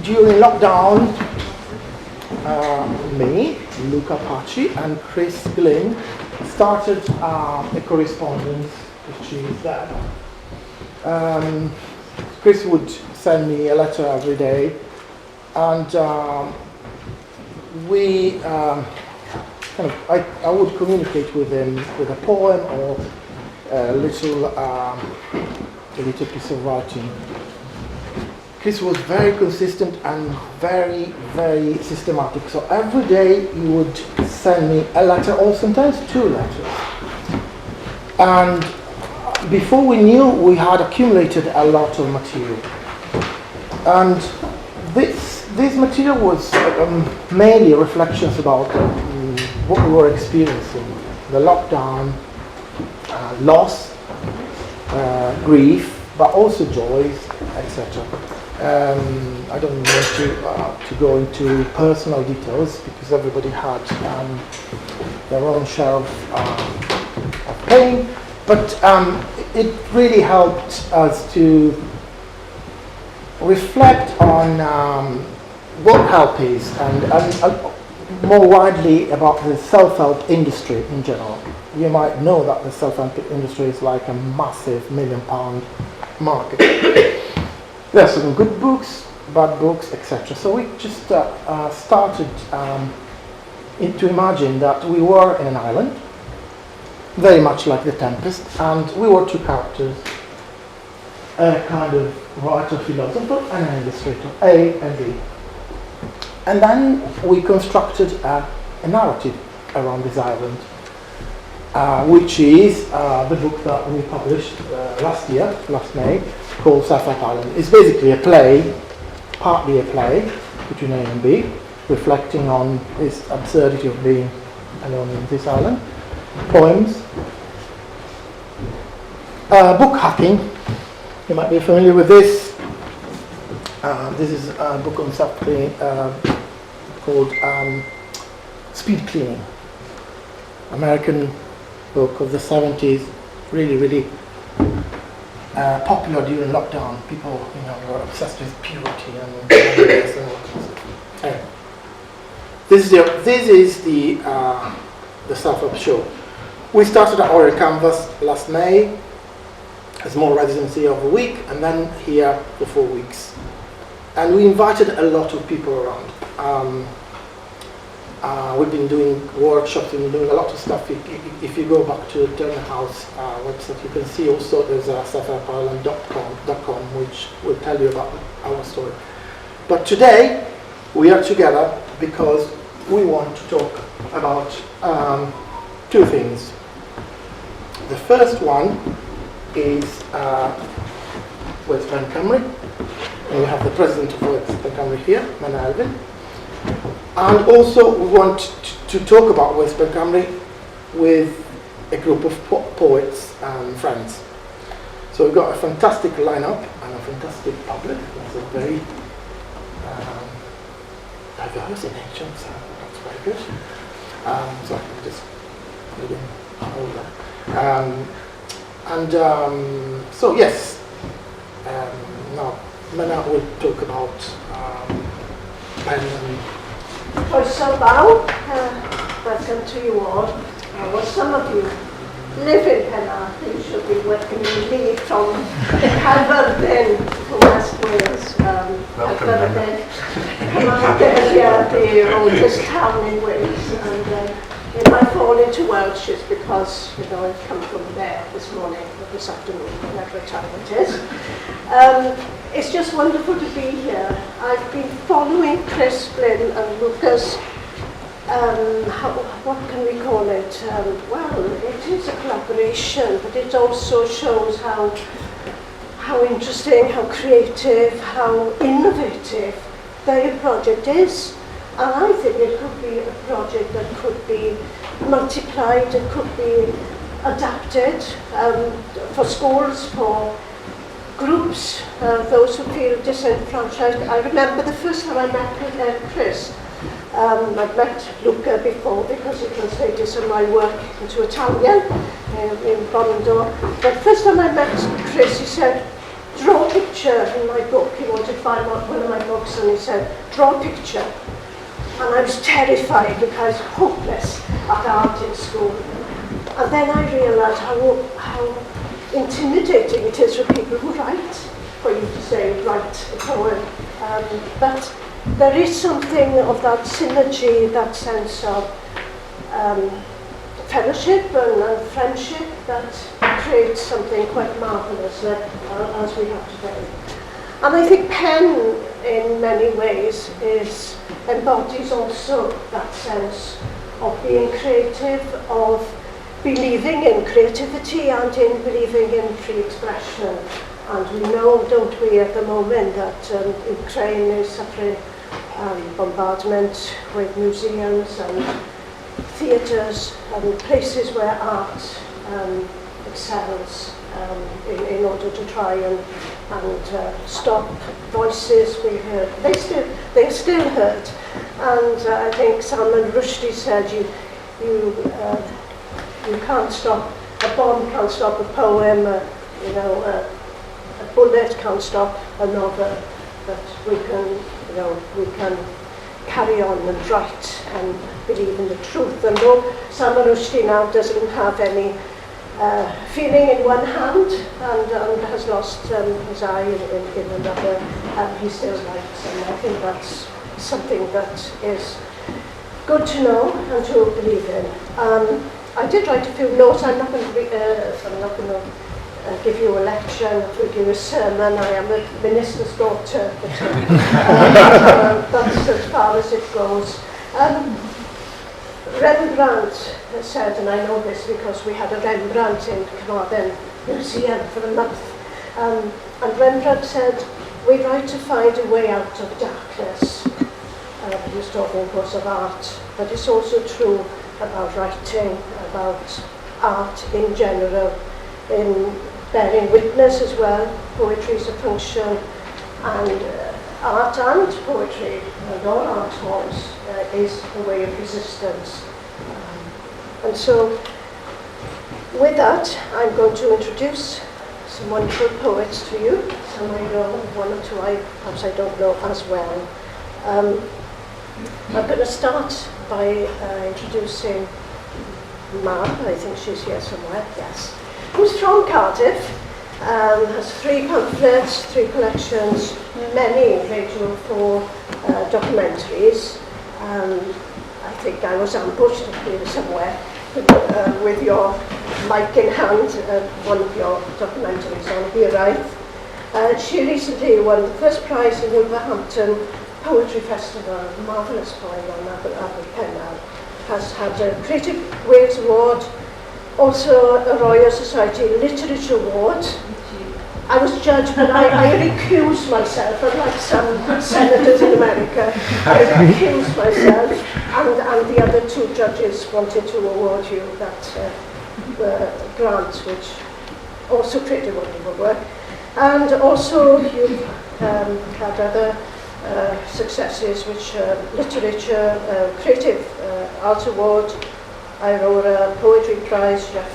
during lockdown, me, Luca Paci, and Glynn started a correspondence, which is that Chris would send me a letter every day, and I would communicate with him with a poem or a little piece of writing. Chris was very consistent and very, very systematic. So every day he would send me a letter, or sometimes 2 letters. And before we knew, we had accumulated a lot of material. And this material was mainly reflections about what we were experiencing, the lockdown, loss, grief, but also joys, etc. I don't want to go into personal details because everybody had their own share of pain, but it really helped us to reflect on what help is and more widely about the self-help industry in general. You might know that the self-help industry is like a massive £1 million market. There are some good books, bad books, etc. So we just started to imagine that we were in an island, very much like The Tempest, and we were 2 characters, a kind of writer, philosopher, and an illustrator, A and B. And then we constructed a narrative around this island, which is the book that we published last May, called Self-Help Island. It's basically a play, partly a play between A and B, reflecting on this absurdity of being alone in this island. Poems, book hacking. You might be familiar with this. This is a book on self-cleaning called Speed Cleaning. American book of the 70s, really, really popular during lockdown. People, were obsessed with purity and this and all kinds of stuff. Anyway, this is the self-help show. We started at Oil Canvas last May, a small residency of a week, and then here for 4 weeks. And we invited a lot of people around. We've been doing workshops, we've been doing a lot of stuff. If you go back to the Turner House website, you can see also there's a selfhelpisland.com which will tell you about our story. But today, we are together because we want to talk about 2 things. The first one is West Cymru. And we have the president of West Cymru here, Menna Elfyn. And also we want to talk about West Cymru with a group of poets and friends. So we've got a fantastic lineup and a fantastic public. It's a very diverse in nature, so that's very good. So I can just put it in all that. So yes, now Menna will talk about pen and... First of all, welcome to you all. Well, some of you live in Penarth, you should be welcoming me from Aberdeen to West Wales. Aberdeen, the oldest town in Wales. And if I fall into Welsh, it's because I've come from there this morning, or this afternoon, whatever time it is. It's just wonderful to be here. I've been following Chris, Glynn and Lucas, what can we call it? Well, it is a collaboration, but it also shows how interesting, how creative, how innovative their project is. And I think it could be a project that could be multiplied, it could be adapted for schools, for groups, those who feel disenfranchised. I remember the first time I met Chris. I'd met Luca before because he translated some of my work into Italian in Bonando. But first time I met Chris, he said, draw picture in my book. He wanted to buy one of my books and he said, draw a picture. And I was terrified because I was hopeless at art in school. And then I realised how intimidating it is for people who write, for you to say, write a poem. But there is something of that synergy, that sense of fellowship and friendship that creates something quite marvellous as we have today. And I think pen, in many ways, embodies also that sense of being creative, of believing in creativity and in believing in free expression. And we know, don't we, at the moment that Ukraine is suffering bombardment with museums and theatres and places where art excels in order to try and stop voices being heard. They're still heard. And I think Salman Rushdie said you can't stop, a bomb can't stop a poem, a bullet can't stop a novel, but we can carry on and write and believe in the truth. And though Salman Rushdie now doesn't have any feeling in one hand and has lost his eye in another, he still writes. And I think that's something that is good to know and to believe in. I did write a few notes. I'm not going to give you a lecture, I'm not going to give you a sermon. I am a minister's daughter, but that's as far as it goes. Rembrandt said, and I know this because we had a Rembrandt in Carmarthen Museum for a month, and Rembrandt said, we write to find a way out of darkness. He was talking, of course, of art, but it's also true about writing, about art in general, in bearing witness as well. Poetry is a function, and art and poetry, and all art forms, is a way of resistance. And so, with that, I'm going to introduce some wonderful poets to you. Some I know, one or two perhaps I don't know as well. I'm going to start by introducing Mab, I think she's here somewhere, yes, who's from Cardiff, has 3 pamphlets, 3 collections, many Radio 4 documentaries. I think I was ambushed here somewhere with your mic in hand, one of your documentaries on Hiraeth. She recently won the first prize in Wolverhampton Poetry Festival, a marvellous poem on Abbey Penarth. Has had a Creative Wales Award, also a Royal Society Literature Award. I was judged, but I recused myself, unlike some senators in America. I recused myself, and the other 2 judges wanted to award you that grant, which also created wonderful work. And also you've had other successes, which Literature, Creative Arts Award, Aurora Poetry Prize, Jeff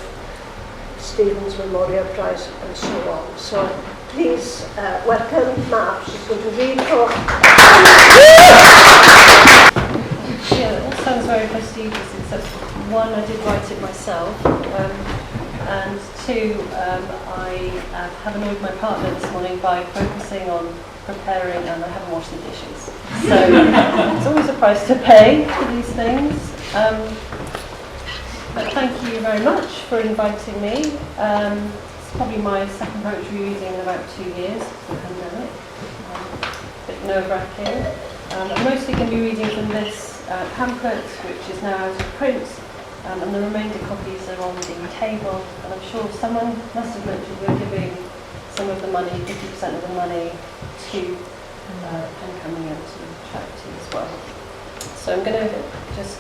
Stevens Memorial Prize, and so on. So please welcome Mab. She's going to read for... Yeah, it all sounds very prestigious, except 1, I did write it myself, and 2, I have annoyed my partner this morning by focusing on preparing, and I haven't washed the dishes. So it's always a price to pay for these things. But thank you very much for inviting me. It's probably my second poetry reading in about 2 years, the pandemic. A bit nerve-wracking. I'm mostly going to be reading from this pamphlet, which is now out of print, and the remainder copies are on the table. And I'm sure someone must have mentioned we're giving some of the money, 50% of the money, to pen coming out to charity as well. So I'm going to just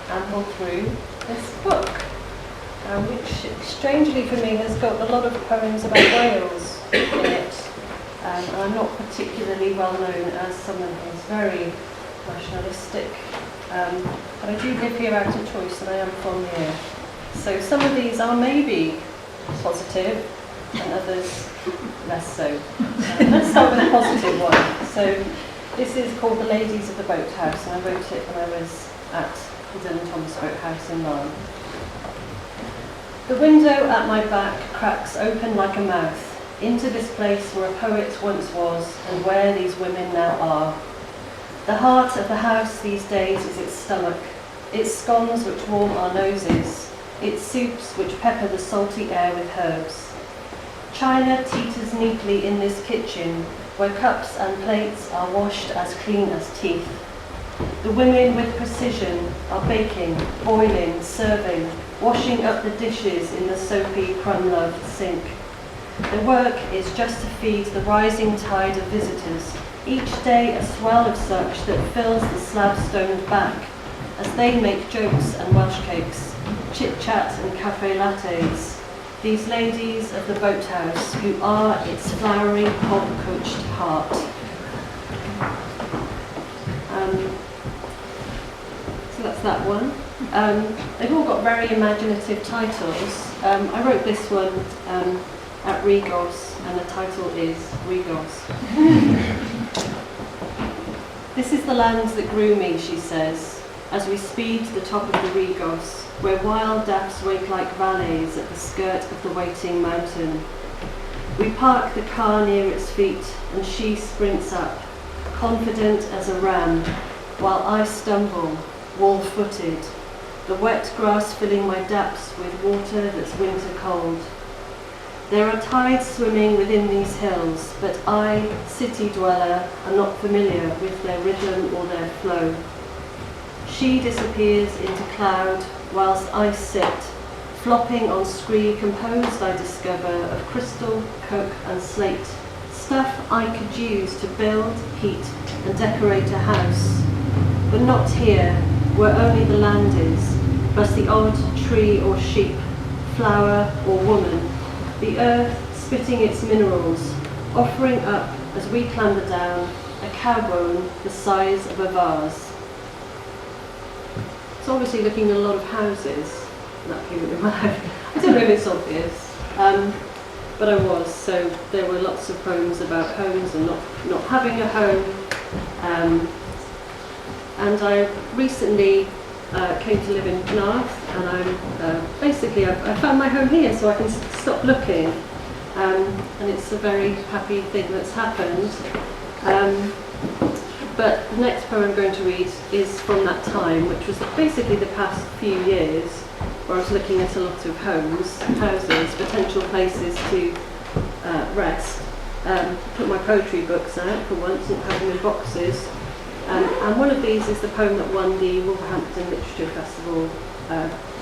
amble through this book, which strangely for me has got a lot of poems about Wales in it. And I'm not particularly well known as someone who's very nationalistic, but I do live here out of choice and I am from here. So some of these are maybe positive, and others less so. Let's start with a positive one. So this is called The Ladies of the Boathouse, and I wrote it when I was at the Dylan Thomas Boathouse in Larne. The window at my back cracks open like a mouth, into this place where a poet once was, and where these women now are. The heart of the house these days is its stomach, its scones which warm our noses, its soups which pepper the salty air with herbs. China teeters neatly in this kitchen, where cups and plates are washed as clean as teeth. The women with precision are baking, boiling, serving, washing up the dishes in the soapy, crumb-loved sink. Their work is just to feed the rising tide of visitors, each day a swell of such that fills the slab-stoned back, as they make jokes and Welsh cakes, chit-chat and cafe lattes, these ladies of the boathouse who are its flowery, hog-coached heart. So that's that one. They've all got very imaginative titles. I wrote this one at Regos, and the title is Regos. This is the land that grew me, she says, as we speed to the top of the Regos, where wild daffs wake like valleys at the skirt of the waiting mountain. We park the car near its feet, and she sprints up, confident as a ram, while I stumble, wall-footed, the wet grass filling my daps with water that's winter cold. There are tides swimming within these hills, but I, city dweller, am not familiar with their rhythm or their flow. She disappears into cloud, whilst I sit, flopping on scree composed, I discover, of crystal, coke and slate, stuff I could use to build, heat and decorate a house. But not here, where only the land is, plus the odd tree or sheep, flower or woman, the earth spitting its minerals, offering up, as we clamber down, a cow bone the size of a vase. It's obviously looking at a lot of houses in that period of my life. I don't know if it's obvious, but I was. So there were lots of poems about homes and not having a home. And I recently came to live in Penarth, and I found my home here, so I can stop looking. And it's a very happy thing that's happened. But the next poem I'm going to read is from that time, which was basically the past few years, where I was looking at a lot of houses, potential places to rest. Put my poetry books out for once, not have them in boxes. And one of these is the poem that won the Wolverhampton Literature Festival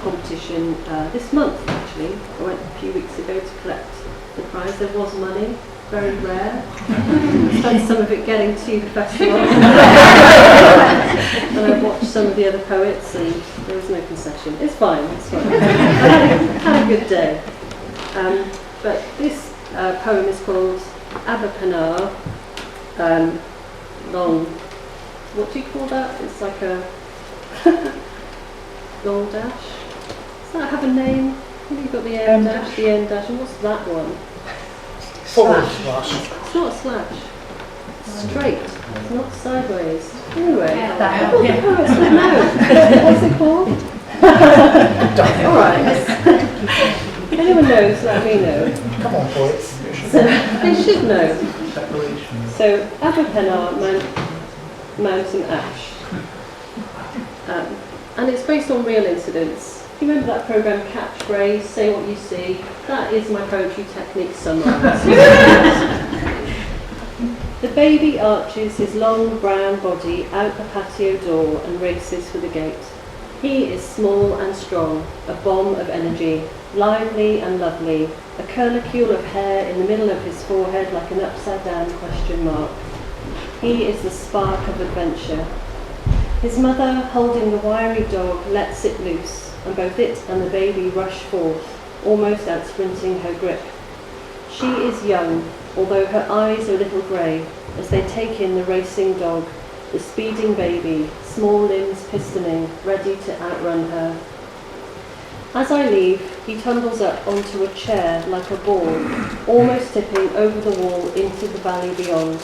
competition this month, actually. I went a few weeks ago to collect the prize. There was money, very rare. I spent some of it getting to the festival. And I watched some of the other poets, and there was no concession. It's fine, it's fine. I had a good day. But this poem is called Penarth, long. What do you call that? It's like a long dash. Does that have a name? Have you got the end dash, the end dash, and what's that one? Slash. It's not a slash. It's straight. It's not sideways. Anyway, Yeah, I thought the poets would know. What's it called? Alright. If anyone knows, let me know. Come on, poets. So, they should know. So, Penarth, Mountain Ash. And it's based on real incidents. Do you remember that programme Catchphrase, Say What You See? That is my poetry technique summarised. The baby arches his long brown body out the patio door and races for the gate. He is small and strong, a bomb of energy, lively and lovely, a curlicule of hair in the middle of his forehead like an upside-down question mark. He is the spark of adventure. His mother, holding the wiry dog, lets it loose, and both it and the baby rush forth, almost out-sprinting her grip. She is young, although her eyes are a little grey, as they take in the racing dog, the speeding baby, small limbs pistoning, ready to outrun her. As I leave, he tumbles up onto a chair like a ball, almost tipping over the wall into the valley beyond.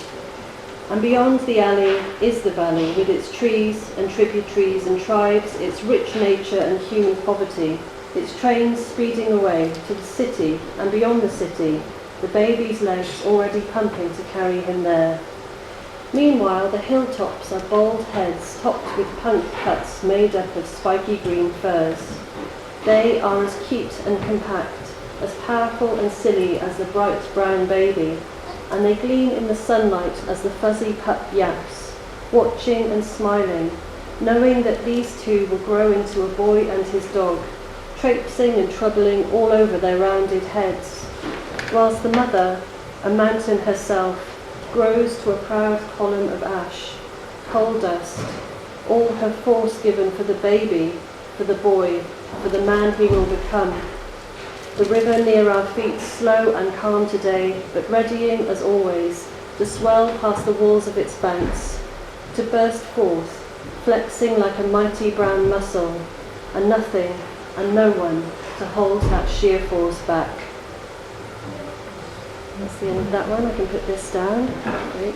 And beyond the alley is the valley, with its trees and tributaries and tribes, its rich nature and human poverty, its trains speeding away to the city, and beyond the city, the baby's legs already pumping to carry him there. Meanwhile, the hilltops are bald heads topped with punk cuts made up of spiky green firs. They are as cute and compact, as powerful and silly as the bright brown baby, and they gleam in the sunlight as the fuzzy pup yaps, watching and smiling, knowing that these two will grow into a boy and his dog, traipsing and troubling all over their rounded heads, whilst the mother, a mountain herself, grows to a proud column of ash, coal dust, all her force given for the baby, for the boy, for the man he will become. The river near our feet slow and calm today, but readying as always to swell past the walls of its banks, to burst forth, flexing like a mighty brown muscle, and nothing and no one to hold that sheer force back. That's the end of that one. I can put this down. Great.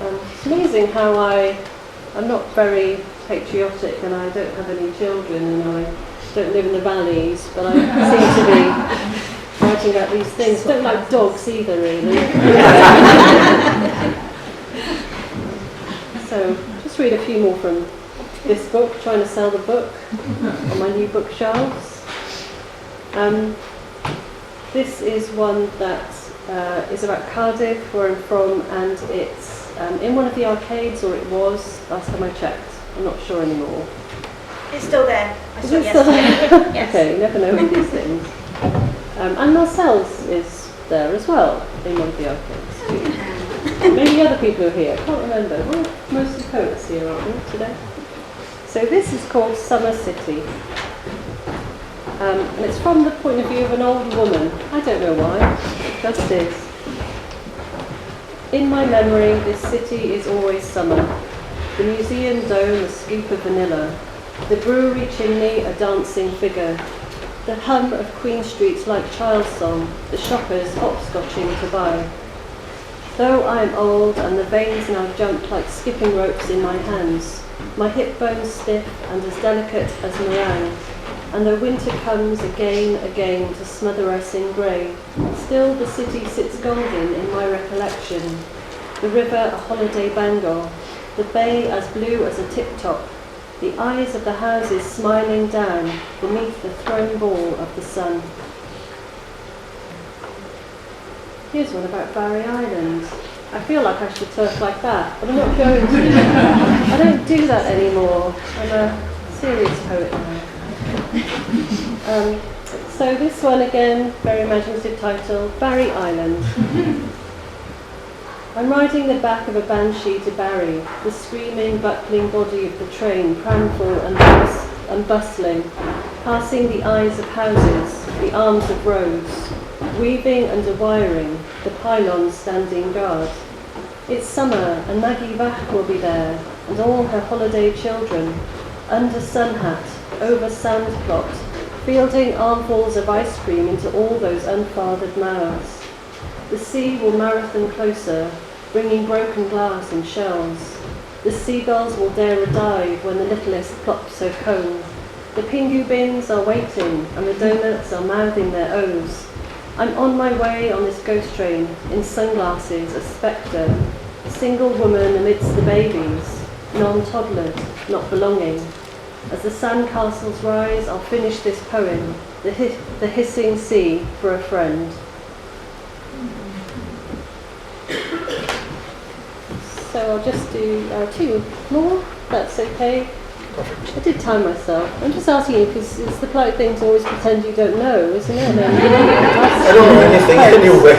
It's amazing how I'm not very patriotic, and I don't have any children, and I don't live in the valleys, but I seem to be writing about these things. Don't like dogs either, really. So, just read a few more from this book, trying to sell the book on my new bookshelves. This is one that is about Cardiff, where I'm from, and it's in one of the arcades, or it was, last time I checked. I'm not sure anymore. It's still there. I Is saw it it still yesterday. there? Yes. Okay, you never know with these things. And Marcel's is there as well, in one of the arcades too. Maybe other people are here, I can't remember. Well, mostly poets here, aren't we, today? So this is called Summer City. And it's from the point of view of an old woman. I don't know why, it just is. In my memory, this city is always summer. The museum dome a scoop of vanilla. The brewery chimney a dancing figure. The hum of Queen Street's like child's song, the shoppers hopscotching to buy. Though I am old and the veins now jump like skipping ropes in my hands, my hip bones stiff and as delicate as meringue, and though winter comes again to smother us in grey, still the city sits golden in my recollection. The river a holiday Bangor, the bay as blue as a tip-top, the eyes of the houses smiling down beneath the thrown ball of the sun. Here's one about Barry Island. I feel like I should turf like that, but I'm not going to. I don't do that anymore. I'm a serious poet now. So this one again, very imaginative title, Barry Island. I'm riding the back of a banshee to Barry, the screaming, buckling body of the train, pramful and bustling, passing the eyes of houses, the arms of roads, weaving under wiring, the pylons standing guard. It's summer, and Maggie Vach will be there, and all her holiday children, under sun hat, over sand plot, fielding armfuls of ice cream into all those unfathered mouths. The sea will marathon closer, bringing broken glass and shells. The seagulls will dare a dive when the littlest plops her comb. The pingu bins are waiting, and the donuts are mouthing their O's. I'm on my way on this ghost train, in sunglasses, a spectre, a single woman amidst the babies, non-toddlered, not belonging. As the sandcastles rise, I'll finish this poem, the hissing sea for a friend. So I'll just do 2 more, that's okay. I did time myself. I'm just asking you because it's the polite thing to always pretend you don't know, isn't it? I don't know anything anyway.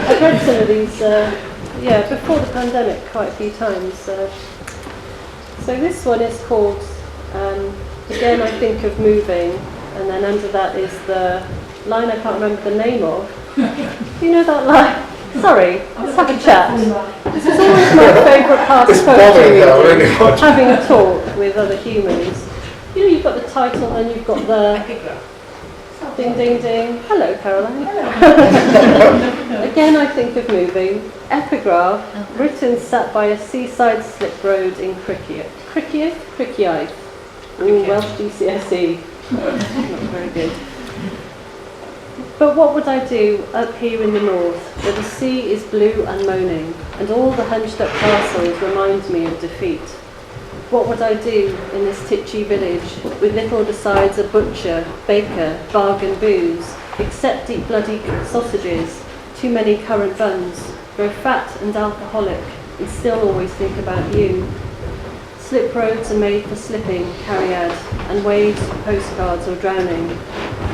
I've read some of these, before the pandemic quite a few times. So this one is called, again I think of moving, and then under that is the line I can't remember the name of. Do you know that line? Sorry, let's have a chat. This is always my favourite part of poetry reading, having a talk with other humans. you know, you've got the title and you've got the ding, ding, ding. Hello, Caroline. Again, I think of moving. Epigraph, written sat by a seaside slip road in Criccieth. Ooh, Welsh GCSE. Not very good. But what would I do up here in the north, where the sea is blue and moaning, and all the hunched-up castles remind me of defeat? What would I do in this titchy village, with little besides a butcher, baker, bargain booze, except eat bloody sausages, too many currant buns, grow fat and alcoholic, and still always think about you? Slip roads are made for slipping, Cariad, and waves, postcards or drowning.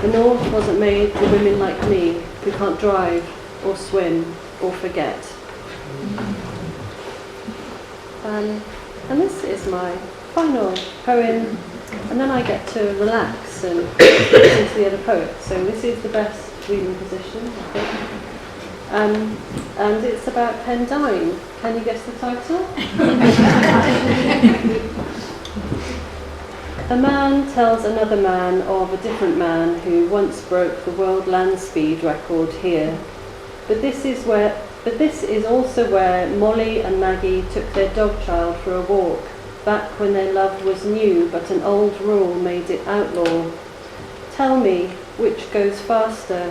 The north wasn't made for women like me, who can't drive, or swim, or forget. And this is my final poem, and then I get to relax and listen to the other poets. So this is the best reading position, I think. And it's about Pendine. Can you guess the title? A man tells another man of a different man who once broke the world land speed record here. But this is also where Molly and Maggie took their dog child for a walk, back when their love was new, but an old rule made it outlaw. Tell me, which goes faster,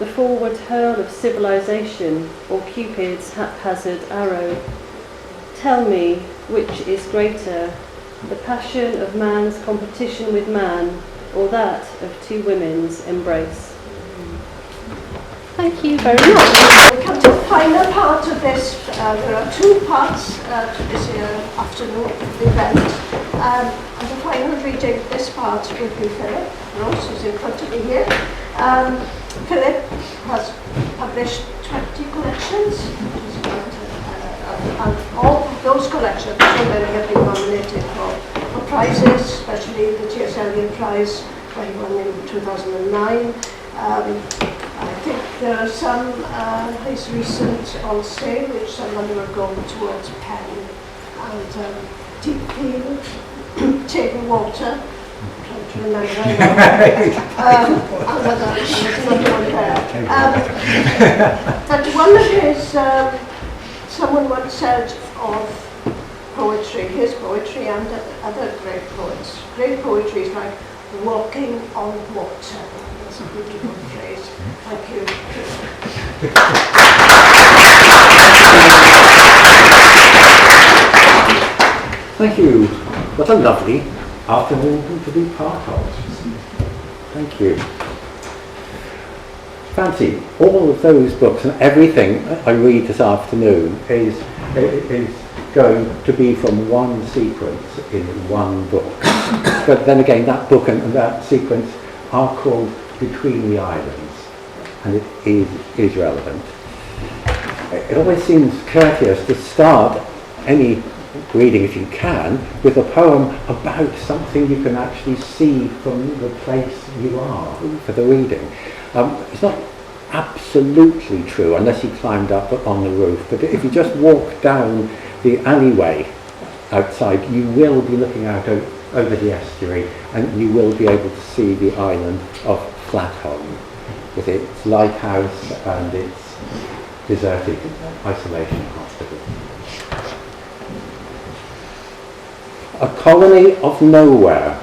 the forward hurl of civilization or Cupid's haphazard arrow? Tell me, which is greater, the passion of man's competition with man, or that of two women's embrace? Thank you very much. We come to the final part of this. There are two parts to this afternoon event. And the final reading of this part will be Philip Ross, who's in front of me here. Philip has published 20 collections, and all of those collections, so many have been nominated for prizes, especially the T.S. Eliot Prize, where he won in 2009. I think there are some, his recent on sale, which some of them are going towards pen and deep field, table water. I'm trying to remember. Another one there. But one of his, someone once said of poetry, his poetry and other great poets, great poetry is like walking on water. That's a beautiful phrase. Thank you. Thank you. What a lovely afternoon to be part of. Thank you. Fancy, all of those books and everything I read this afternoon is going to be from one sequence in one book. But then again, that book and that sequence are called Between the Islands, and it is relevant. It always seems courteous to start any reading, if you can, with a poem about something you can actually see from the place you are for the reading. It's not absolutely true unless you climbed up on the roof, but if you just walk down the alleyway outside, you will be looking out over the estuary, and you will be able to see the island of Flatholm with its lighthouse and its deserted isolation hospital. A colony of nowhere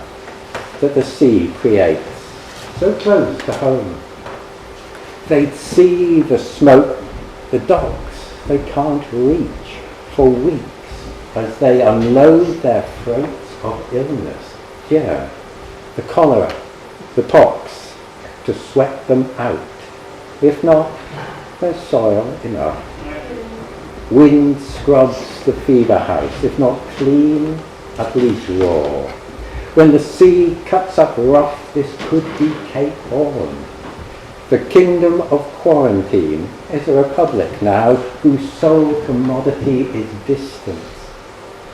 that the sea creates, so close to home. They'd see the smoke, the docks they can't reach for weeks as they unload their freights of illness here. The cholera, the pox, to sweat them out. If not, there's soil enough. Wind scrubs the fever house, if not clean, at least raw. When the sea cuts up rough, this could be Cape Horn. The kingdom of quarantine is a republic now whose sole commodity is distance.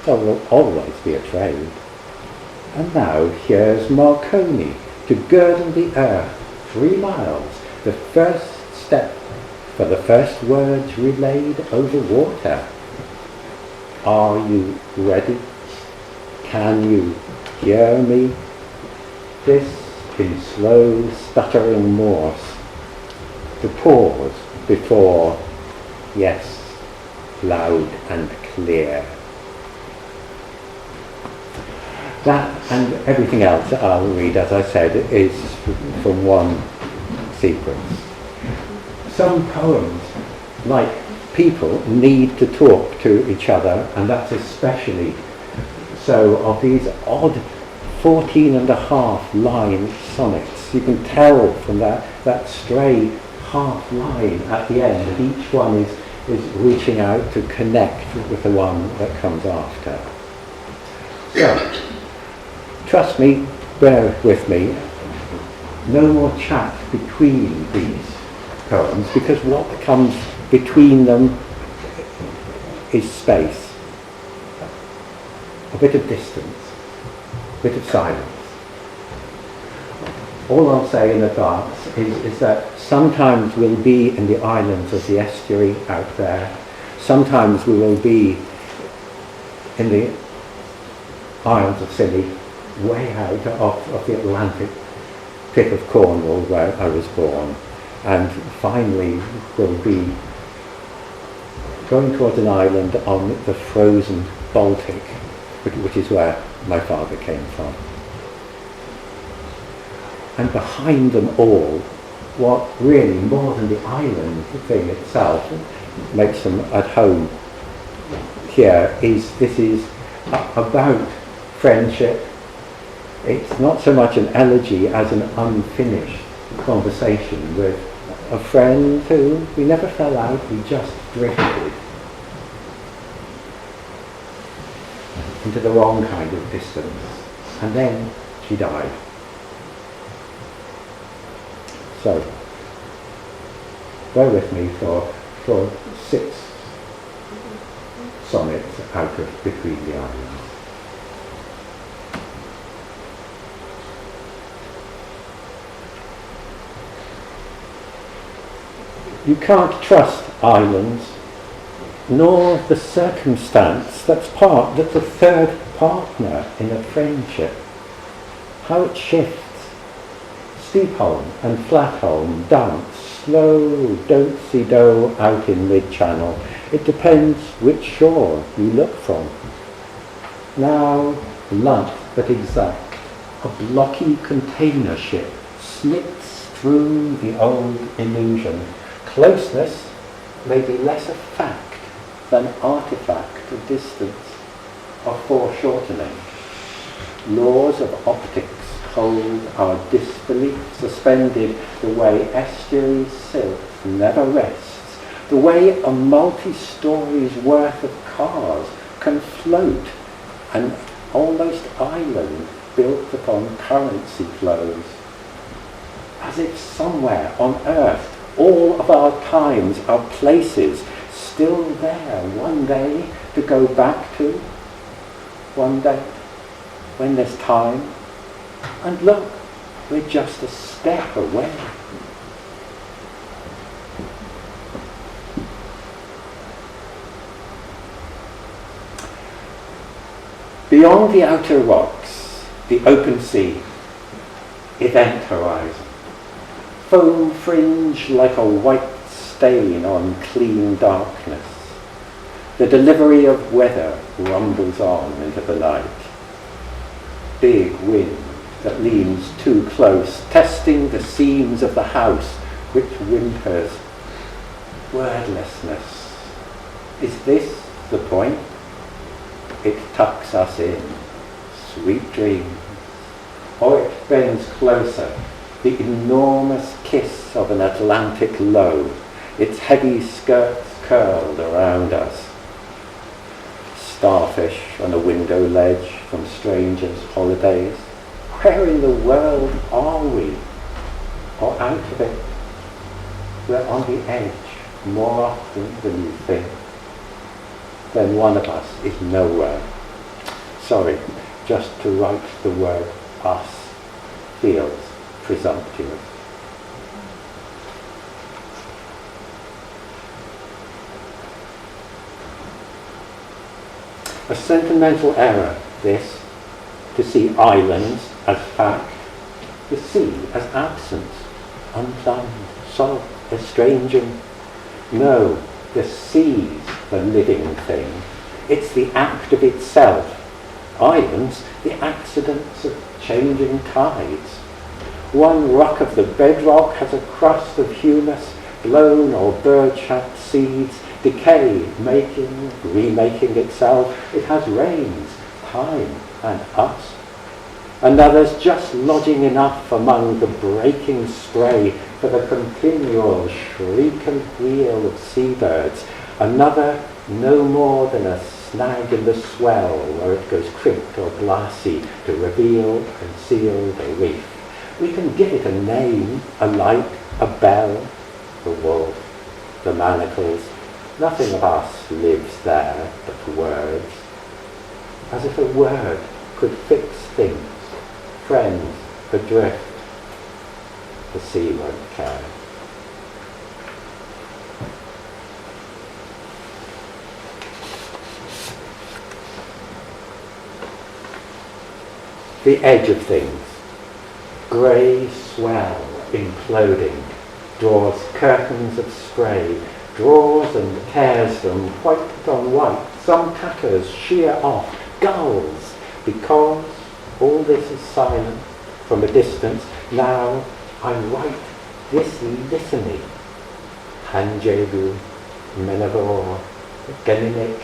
There will always be a trade. And now here's Marconi to girdle the earth 3 miles, the first step for the first words relayed over water. Are you ready? Can you hear me? This in slow, stuttering Morse, to pause before, yes, loud and clear. That and everything else I'll read, as I said, is from one sequence. Some poems, like people, need to talk to each other, and that's especially so of these odd 14.5-line sonnets. You can tell from that stray half line at the end that each one is reaching out to connect with the one that comes after. So, trust me, bear with me, no more chat between these poems, because what comes between them is space, a bit of distance, a bit of silence. All I'll say in advance is that sometimes we'll be in the islands of the estuary out there, sometimes we will be in the Isles of Scilly, way out of the Atlantic tip of Cornwall where I was born, and finally we'll be going towards an island on the frozen Baltic, which is where my father came from. And behind them all, what really, more than the island thing itself, makes them at home here this is about friendship. It's not so much an elegy as an unfinished conversation with a friend who we never fell out, we just drifted into the wrong kind of distance. And then she died. So, bear with me for 6 sonnets out of Between the Islands. You can't trust islands, nor the circumstance that's the third partner in a friendship. How it shifts. Steepholm and Flatholm dance slow, don't-see-do out in mid-channel. It depends which shore you look from. Now, blunt but exact, a blocky container ship slips through the old illusion. Closeness may be less a fact than artifact of distance, of foreshortening. Laws of optics hold our disbelief suspended the way estuary silk never rests, the way a multi-stories worth of cars can float, an almost island built upon currency flows. As if somewhere on earth all of our times are places still there one day to go back to, one day when there's time. And look, we're just a step away. Beyond the outer rocks, the open sea, event horizon, foam fringe like a white stain on clean darkness. The delivery of weather rumbles on into the night. Big wind that leans too close, testing the seams of the house which whimpers. Wordlessness. Is this the point? It tucks us in. Sweet dreams. Or it bends closer. The enormous kiss of an Atlantic low, its heavy skirts curled around us. Starfish on a window ledge from strangers' holidays. Where in the world are we? Or out of it? We're on the edge more often than you think. Then one of us is nowhere. Sorry, just to write the word us feels presumptuous. A sentimental error, this, to see islands as fact the sea as absence, unplanned, salt, estranging. No, the sea's the living thing. It's the act of itself. Islands, the accidents of changing tides. One rock of the bedrock has a crust of humus, blown or bird-shaped seeds, decay, making, remaking itself. It has rains, time, and us. Another's just lodging enough among the breaking spray for the continual shriek and wheel of seabirds. Another no more than a snag in the swell where it goes crimped or glassy to reveal, conceal the reef. We can give it a name, a light, a bell, the wolf, the manacles. Nothing of us lives there but words. As if a word could fix things, friends adrift. The sea won't care. The edge of things. Grey swell imploding, draws curtains of spray, draws and tears them white on white, some tatters sheer off, gulls, because all this is silent from a distance. Now I write this litany. Hanjegu, Menavor, Geninik,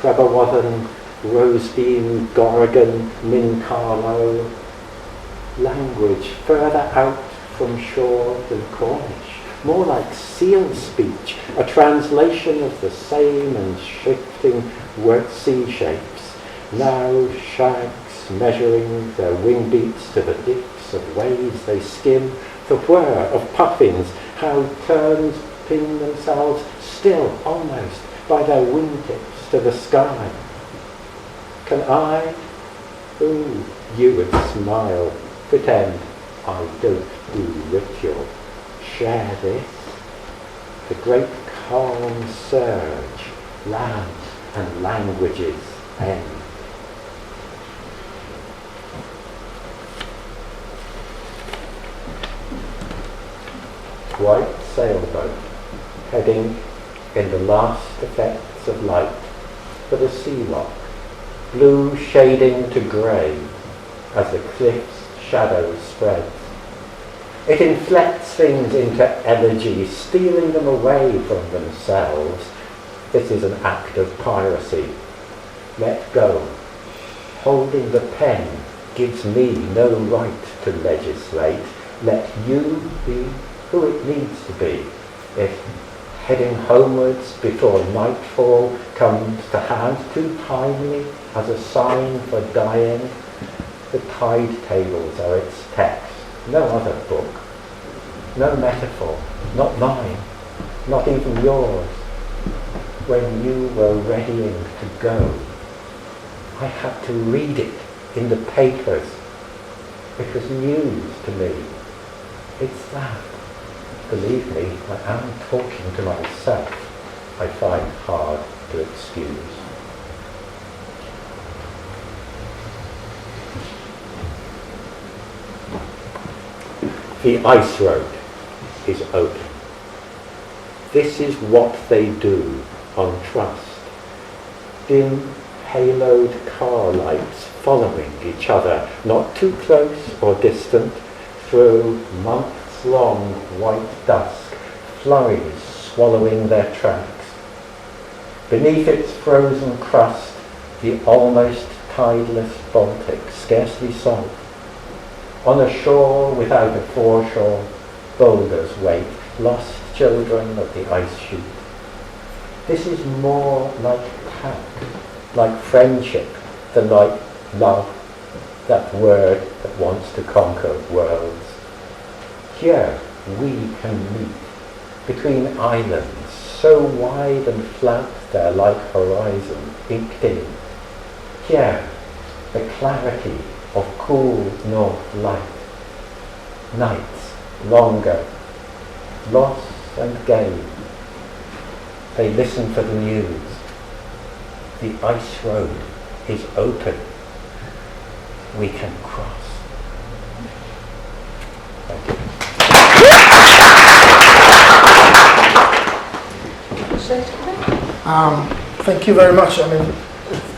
Prebawathan, Rosebeam, Gorgon, Mincarlo. Language further out from shore than Cornish, more like seal speech, a translation of the same and shifting word sea shapes. Now shags measuring their wing beats to the dips of waves they skim, the whir of puffins, how terns pin themselves still almost by their wingtips to the sky. Can I, ooh, you would smile, pretend I don't do ritual, share this, the great calm surge, lands and languages end. White sailboat, heading in the last effects of light for the sea rock, blue shading to grey as the cliff's shadow spreads. It inflects things into elegy, stealing them away from themselves. This is an act of piracy. Let go. Holding the pen gives me no right to legislate. Let you be who it needs to be. If heading homewards before nightfall comes to hand too timely as a sign for dying, the tide tables are its text, no other book, no metaphor, not mine, not even yours. When you were readying to go, I had to read it in the papers. It was news to me. It's that. Believe me, I am talking to myself. I find hard to excuse. The ice road is open. This is what they do on trust. Dim, haloed car lights following each other, not too close or distant, through months-long white dusk, flurries swallowing their tracks. Beneath its frozen crust, the almost tideless Baltic, scarcely salt. On a shore without a foreshore, boulders wait, lost children of the ice sheet. This is more like tact, like friendship, than like love, that word that wants to conquer worlds. Here we can meet, between islands, so wide and flat they're like horizon, inked in. Here, the clarity of cool north light. Nights longer, lost and gay. They listen for the news. The ice road is open. We can cross. Thank you very much. I mean,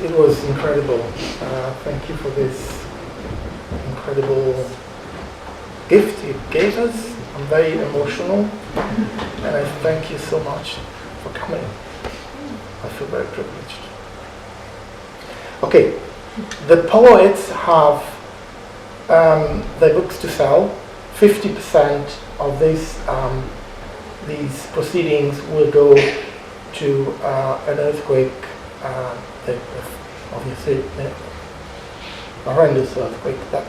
it was incredible. Thank you for this incredible gift you gave us. I'm very emotional, and I thank you so much for coming. I feel very privileged. Okay, the poets have their books to sell. 50% of these proceedings will go to an earthquake, obviously a horrendous earthquake that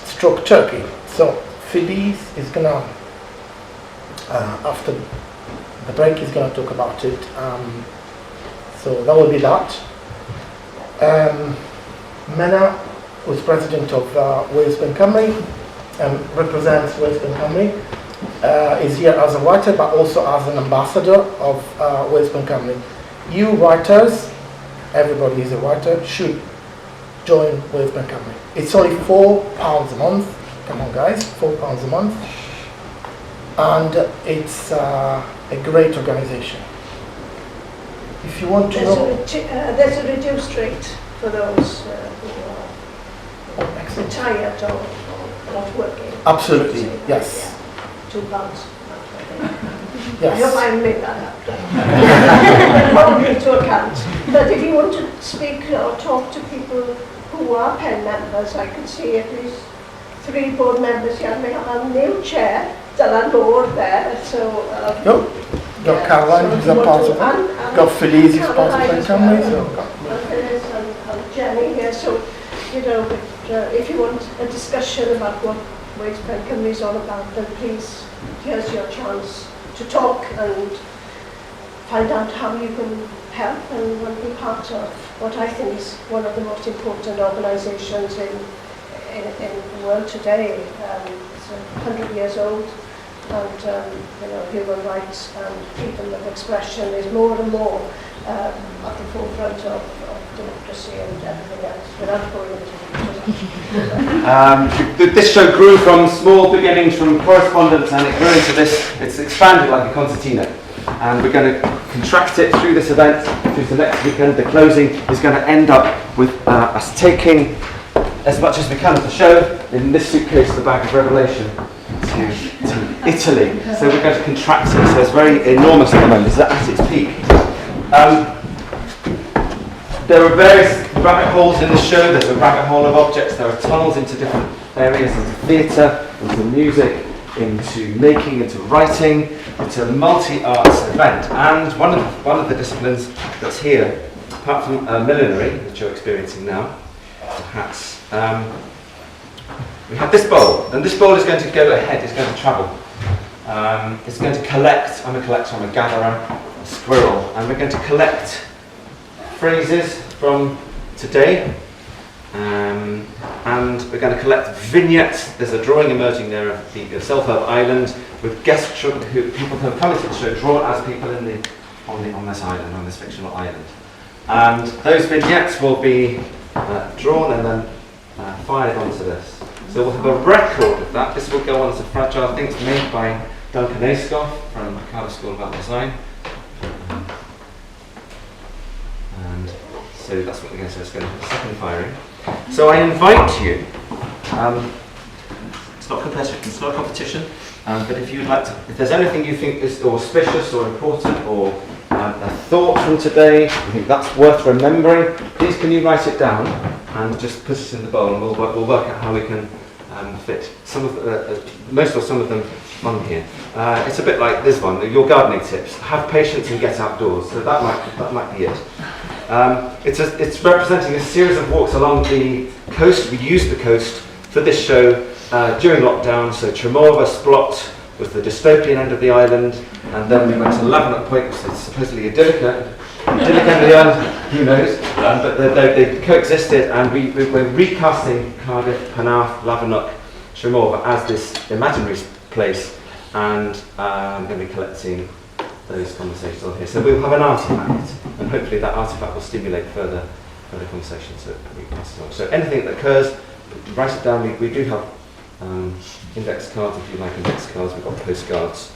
struck Turkey. So Phoebe is gonna, after the break, is gonna talk about it. So that will be that. Menna, who's president of Wales Ben Cymru and represents Wales Ben Cymru, is here as a writer but also as an ambassador of Wales Ben Cymru. You writers, everybody is a writer, should join Wales Ben Cymru. It's only £4 a month. Come on guys, £4 a month. And it's a great organisation. If you want to know... There's a reduced rate for those who are retired or not working. Absolutely, yes. £2. Yes. I hope I made that up. Hold to account. But if you want to speak or talk to people who are PEN members, I can see at least 3 board members here. We have a new chair, Dylan Lord there. So. Got Caroline, who's a part of it. Got Feliz, who's part of Ben Cymru. Feliz and Jenny here. So, you know, if you want a discussion about what Wales Ben Cymru is all about, then please, here's your chance to talk and find out how you can help and be part of what I think is one of the most important organisations in the world today. It's 100 years old. And you know, human rights and freedom of expression is more and more at the forefront of democracy and everything else, without going into This show grew from small beginnings, from correspondence, and it grew into this. It's expanded like a concertina, and we're going to contract it through this event, through the next weekend. The closing is going to end up with us taking as much as we can of the show in this suitcase, the bag of revelation, to Italy. So we're going to contract it, so it's very enormous at the moment. It's at its peak. There are various rabbit holes in the show. There's a rabbit hole of objects. There are tunnels into different areas, into theatre, into music, into making, into writing. It's a multi-arts event. And one of the disciplines that's here, apart from millinery, which you're experiencing now, perhaps, we have this bowl, and this bowl is going to go ahead, it's going to travel. It's going to collect, I'm a collector, I'm a gatherer, a squirrel, and we're going to collect phrases from today, and we're going to collect vignettes. There's a drawing emerging there of the self-help island with guests, people who have come into the show, drawn as people on this island, on this fictional island. And those vignettes will be drawn and then fired onto this. So we'll have a record of that. This will go on as a fragile thing. It's made by Duncan Aiscoff from Cardiff School of Art and Design. And so that's what we're going to do. It's going to be second firing. So I invite you, it's not competitive, it's not a competition, but if you'd like to, if there's anything you think is auspicious or important or a thought from today, you think that's worth remembering, please can you write it down and just put it in the bowl, and we'll work out how we can fit some of most or some of them on here. It's a bit like this one, your gardening tips. Have patience and get outdoors. So that might be it. It's representing a series of walks along the coast. We used the coast for this show during lockdown. So Tremorva, Splot was the dystopian end of the island, and then we went to Lavenant Point, which is supposedly idyllic end of the island. Who knows? But they coexisted, and we're recasting Cardiff, Penarth, Lavenant, Tremorva as this imaginary place, and I'm going to be collecting those conversations on here. So we'll have an artifact, and hopefully that artifact will stimulate further conversations that we pass it on. So anything that occurs, write it down. We do have index cards if you like index cards. We've got postcards.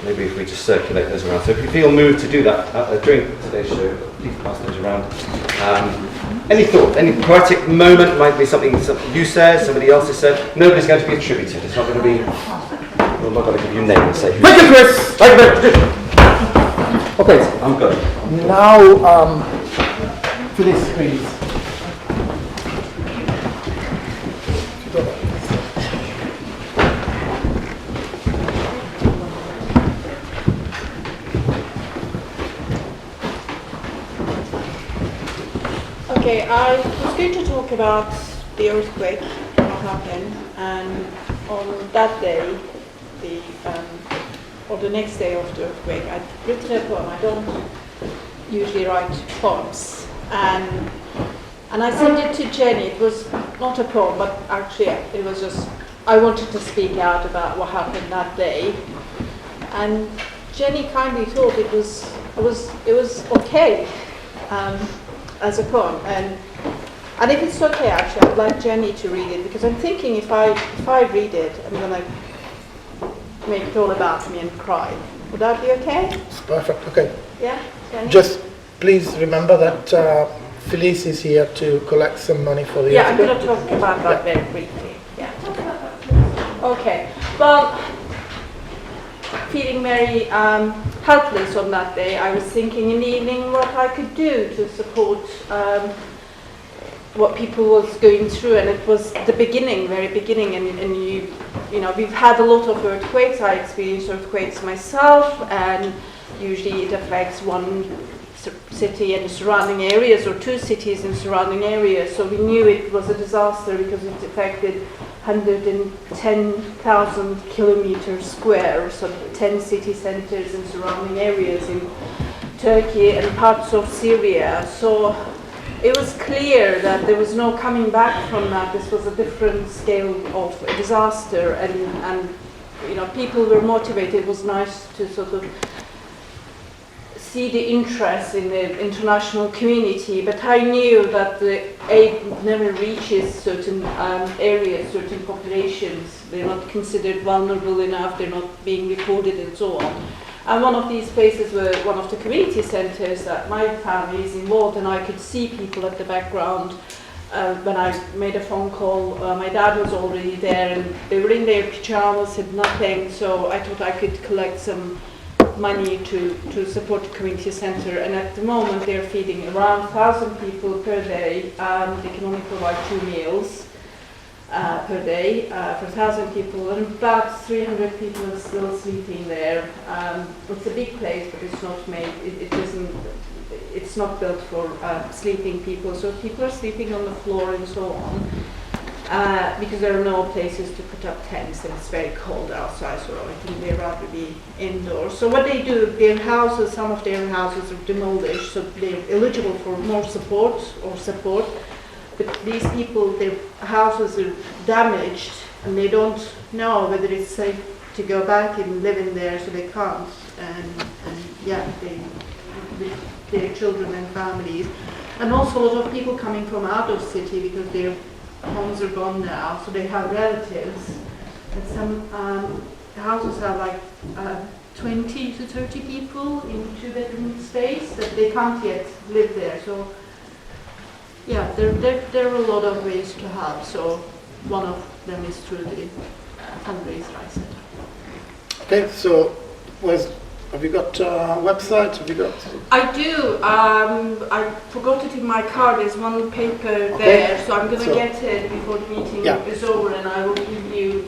Maybe if we just circulate those around. So if you feel moved to do that during today's show, please pass those around. Any thought, any poetic moment, might be something you said, somebody else has said. Nobody's going to be attributed. It's not going to be. We're not going to give you a name and say. Thank you, Chris. Thank you. Okay. I'm good. Now, Phyllis, please. Okay, I was going to talk about the earthquake, what happened, and on that day, or the next day of the earthquake, I'd written a poem. I don't usually write poems, and I sent it to Jenny. It was not a poem, but actually it was just, I wanted to speak out about what happened that day, and Jenny kindly thought it was okay. As a poem, and if it's okay, actually, I'd like Jenny to read it, because I'm thinking if I read it, I'm gonna make it all about me and cry. Would that be okay? It's perfect. Okay. Yeah, Jenny? Just please remember that Phyllis is here to collect some money for the. Yeah, I'm gonna talk about that very briefly. Yeah. Okay. Well, feeling very helpless on that day, I was thinking in the evening what I could do to support what people was going through, and it was the beginning, very beginning, and you know, we've had a lot of earthquakes. I experienced earthquakes myself, and usually it affects one city and surrounding areas, or two cities and surrounding areas, so we knew it was a disaster because it affected 110,000 kilometers square, so 10 city centers and surrounding areas in Turkey and parts of Syria. So it was clear that there was no coming back from that. This was a different scale of a disaster, and you know, people were motivated. It was nice to sort of see the interest in the international community, but I knew that the aid never reaches certain areas, certain populations. They're not considered vulnerable enough, they're not being reported and so on. And one of these places were one of the community centers that my family is involved, and I could see people at the background. When I made a phone call, my dad was already there, and they were in their pajamas and nothing, so I thought I could collect some money to support the community center, and at the moment they're feeding around 1,000 people per day. They can only provide 2 meals per day for 1,000 people, and about 300 people are still sleeping there. It's a big place, but it's not made. It's not built for sleeping people, so people are sleeping on the floor and so on. Because there are no places to put up tents, and it's very cold outside, so I think they'd rather be indoors. So what they do, their houses, some of their houses are demolished, so they're eligible for more support. But these people, their houses are damaged, and they don't know whether it's safe to go back and live in there, so they can't. And their children and families, and also a lot of people coming from out of city because their homes are gone now, so they have relatives. And some houses have like 20 to 30 people in 2-bedroom space that they can't yet live there. So yeah, there are a lot of ways to help. So one of them is through the fundraiser I said. Okay, so have you got a website? Have you got? I do. I forgot it in my car. There's one paper there, so I'm going to get it before the meeting is over, and I will give you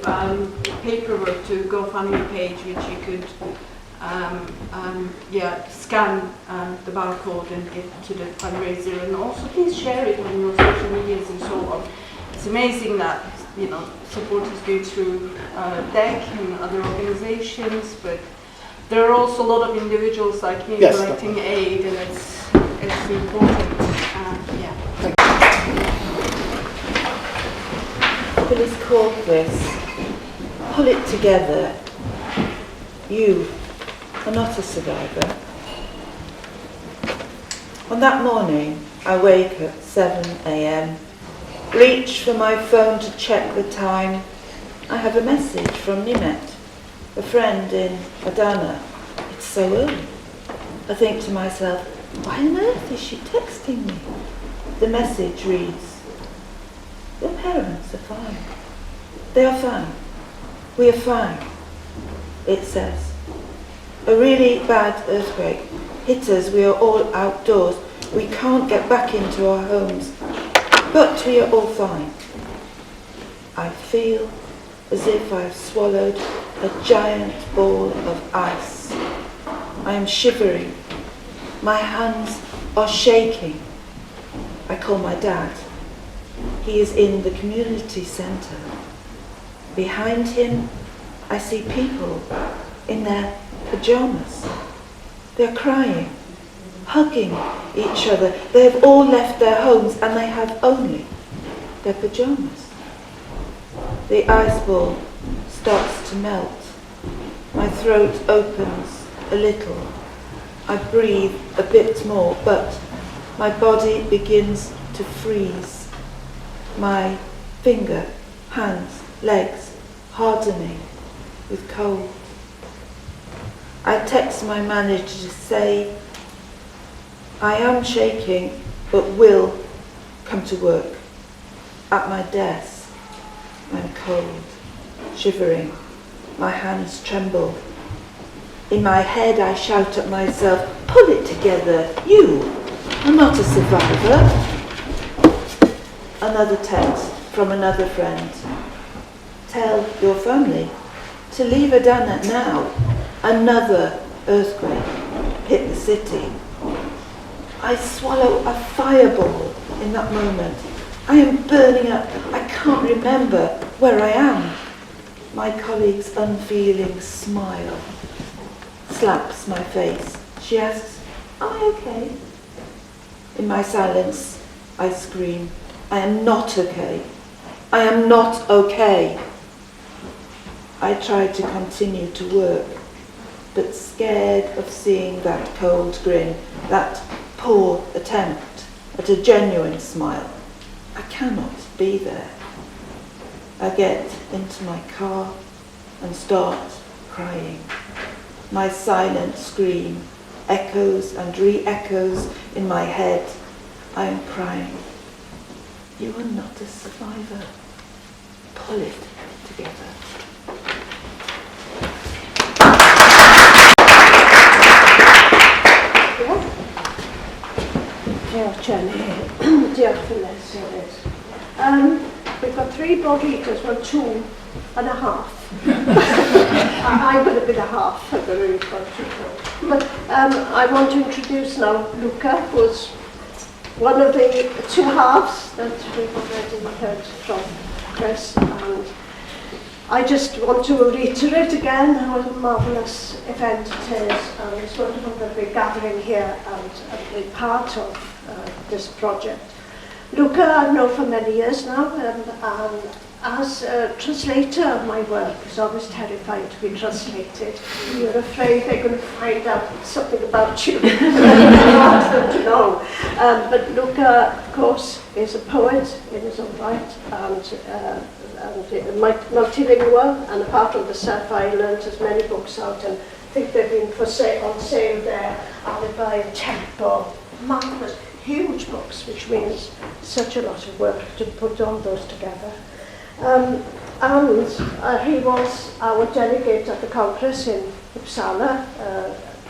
paperwork to GoFundMe page, which you could scan the barcode and get to the fundraiser, and also please share it on your social medias and so on. It's amazing that support is going through DEC and other organizations, but there are also a lot of individuals like me collecting aid, and it's important. Phyllis called this, pull it together. You are not a survivor. On that morning, I wake at 7 a.m, reach for my phone to check the time, I have a message from Nimet, a friend in Adana. It's so early. I think to myself, why on earth is she texting me? The message reads, your parents are fine. They are fine. We are fine. It says, a really bad earthquake hit us. We are all outdoors. We can't get back into our homes, but we are all fine. I feel as if I've swallowed a giant ball of ice. I am shivering. My hands are shaking. I call my dad. He is in the community centre. Behind him, I see people in their pyjamas. They're crying, hugging each other. They have all left their homes and they have only their pyjamas. The ice ball starts to melt. My throat opens a little. I breathe a bit more, but my body begins to freeze. My finger, hands, legs hardening with cold. I text my manager to say, I am shaking, but will come to work. At my desk, I'm cold, shivering. My hands tremble. In my head, I shout at myself, pull it together, you are not a survivor. Another text from another friend. Tell your family to leave Adana now. Another earthquake hit the city. I swallow a fireball in that moment. I am burning up. I can't remember where I am. My colleague's unfeeling smile slaps my face. She asks, am I okay? In my silence, I scream, I am not okay. I am not okay. I tried to continue to work, but scared of seeing that cold grin, that poor attempt at a genuine smile. I cannot be there. I get into my car and start crying. My silent scream echoes and re-echoes in my head. I am crying. You are not a survivor. Pull it together. Diolch, Jenny. Diolch for this. We've got 3 blood eaters, well 2 and a half. I would have been a half, I don't really got 2. But I want to introduce now Luca, who's one of the 2 halves that we've already heard from Chris. And I just want to reiterate again how a marvellous event it is, and it's wonderful that we're gathering here and being part of this project. Luca I've known for many years now, and as a translator of my work, it's always terrifying to be translated. You're afraid they're going to find out something about you that you want them to know. But Luca, of course, is a poet in his own right, and multilingual, and apart from the South Island, there's many books out, and I think they've been on sale there, Alibi and Tempo, marvellous, huge books, which means such a lot of work to put all those together. He was our delegate at the Congress in Uppsala,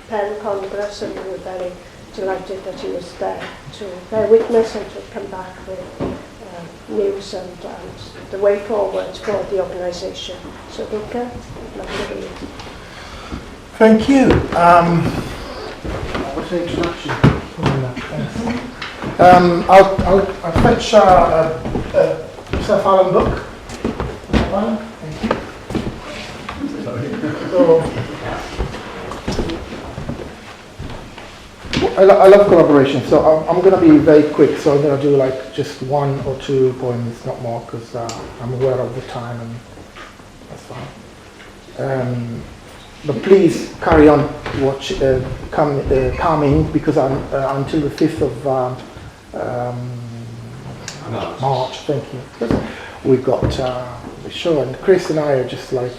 Penn Congress, and we were very delighted that he was there to bear witness and to come back with news and the way forward for the organisation. So Luca, I'd love to read. Thank you. What's the introduction? I'll fetch a South Island book. Thank you. So, I love collaboration, so I'm going to be very quick, so I'm going to do like just 1 or 2 poems, not more, because I'm aware of the time and that's fine. But please carry on coming, because I'm until the 5th of March, thank you. We've got show, and Chris and I are just like,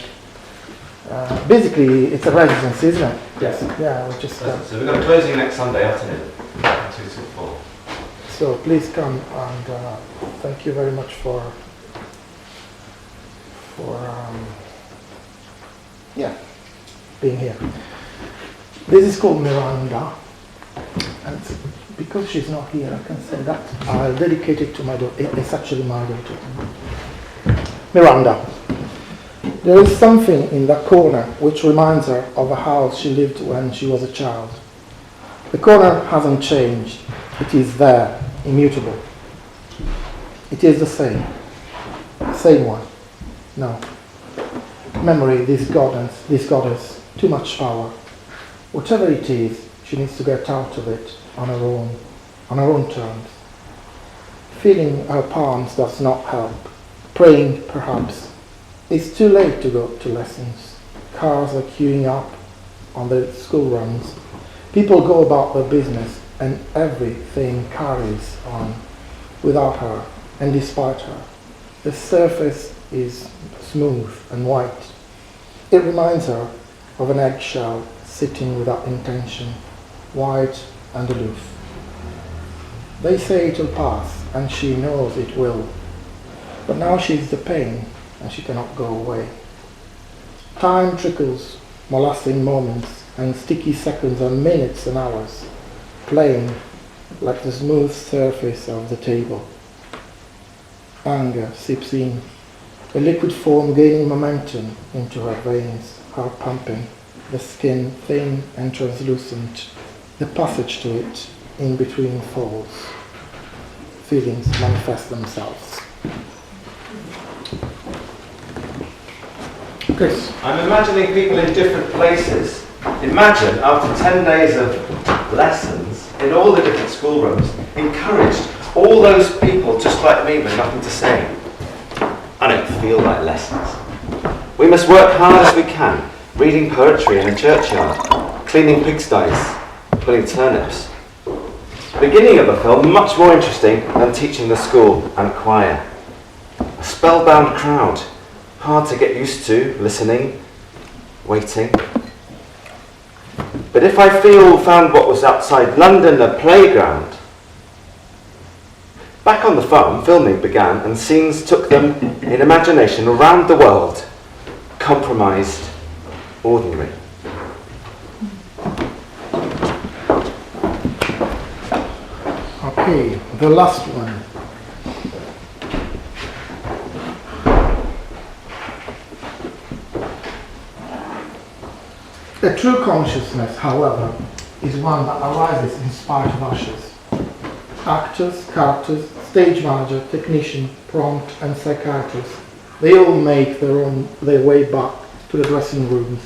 basically it's a residence, isn't it? Yes. Yeah, we just. So we've got a closing next Sunday afternoon, 2 till 4. So please come, and thank you very much for being here. This is called Miranda, and because she's not here, I can say that I'll dedicate it to my daughter. It's actually my daughter, Miranda. There is something in that corner which reminds her of a house she lived when she was a child. The corner hasn't changed. It is there, immutable. It is the same one. No. Memory, this goddess, too much power. Whatever it is, she needs to get out of it on her own terms. Feeling her palms does not help. Praying, perhaps. It's too late to go to lessons. Cars are queuing up on the school runs. People go about their business, and everything carries on without her and despite her. The surface is smooth and white. It reminds her of an eggshell sitting without intention, white and aloof. They say it'll pass, and she knows it will. But now she's the pain, and she cannot go away. Time trickles, molesting moments, and sticky seconds and minutes and hours, playing like the smooth surface of the table. Anger seeps in, a liquid form gaining momentum into her veins, heart pumping, the skin thin and translucent, the passage to it in between folds. Feelings manifest themselves. Chris. I'm imagining people in different places. Imagine after 10 days of lessons in all the different schoolrooms, encouraged all those people just like me with nothing to say. I don't feel like lessons. We must work hard as we can, reading poetry in a churchyard, cleaning pigsties, pulling turnips. Beginning of the film, much more interesting than teaching the school and choir. A spellbound crowd, hard to get used to, listening, waiting. But if I found what was outside London a playground. Back on the farm, filming began and scenes took them in imagination around the world, compromised, ordinary. Okay, the last one. A true consciousness, however, is one that arises in spite of ushers. Actors, characters, stage manager, technician, prompt and psychiatrist, they all make their way back to the dressing rooms.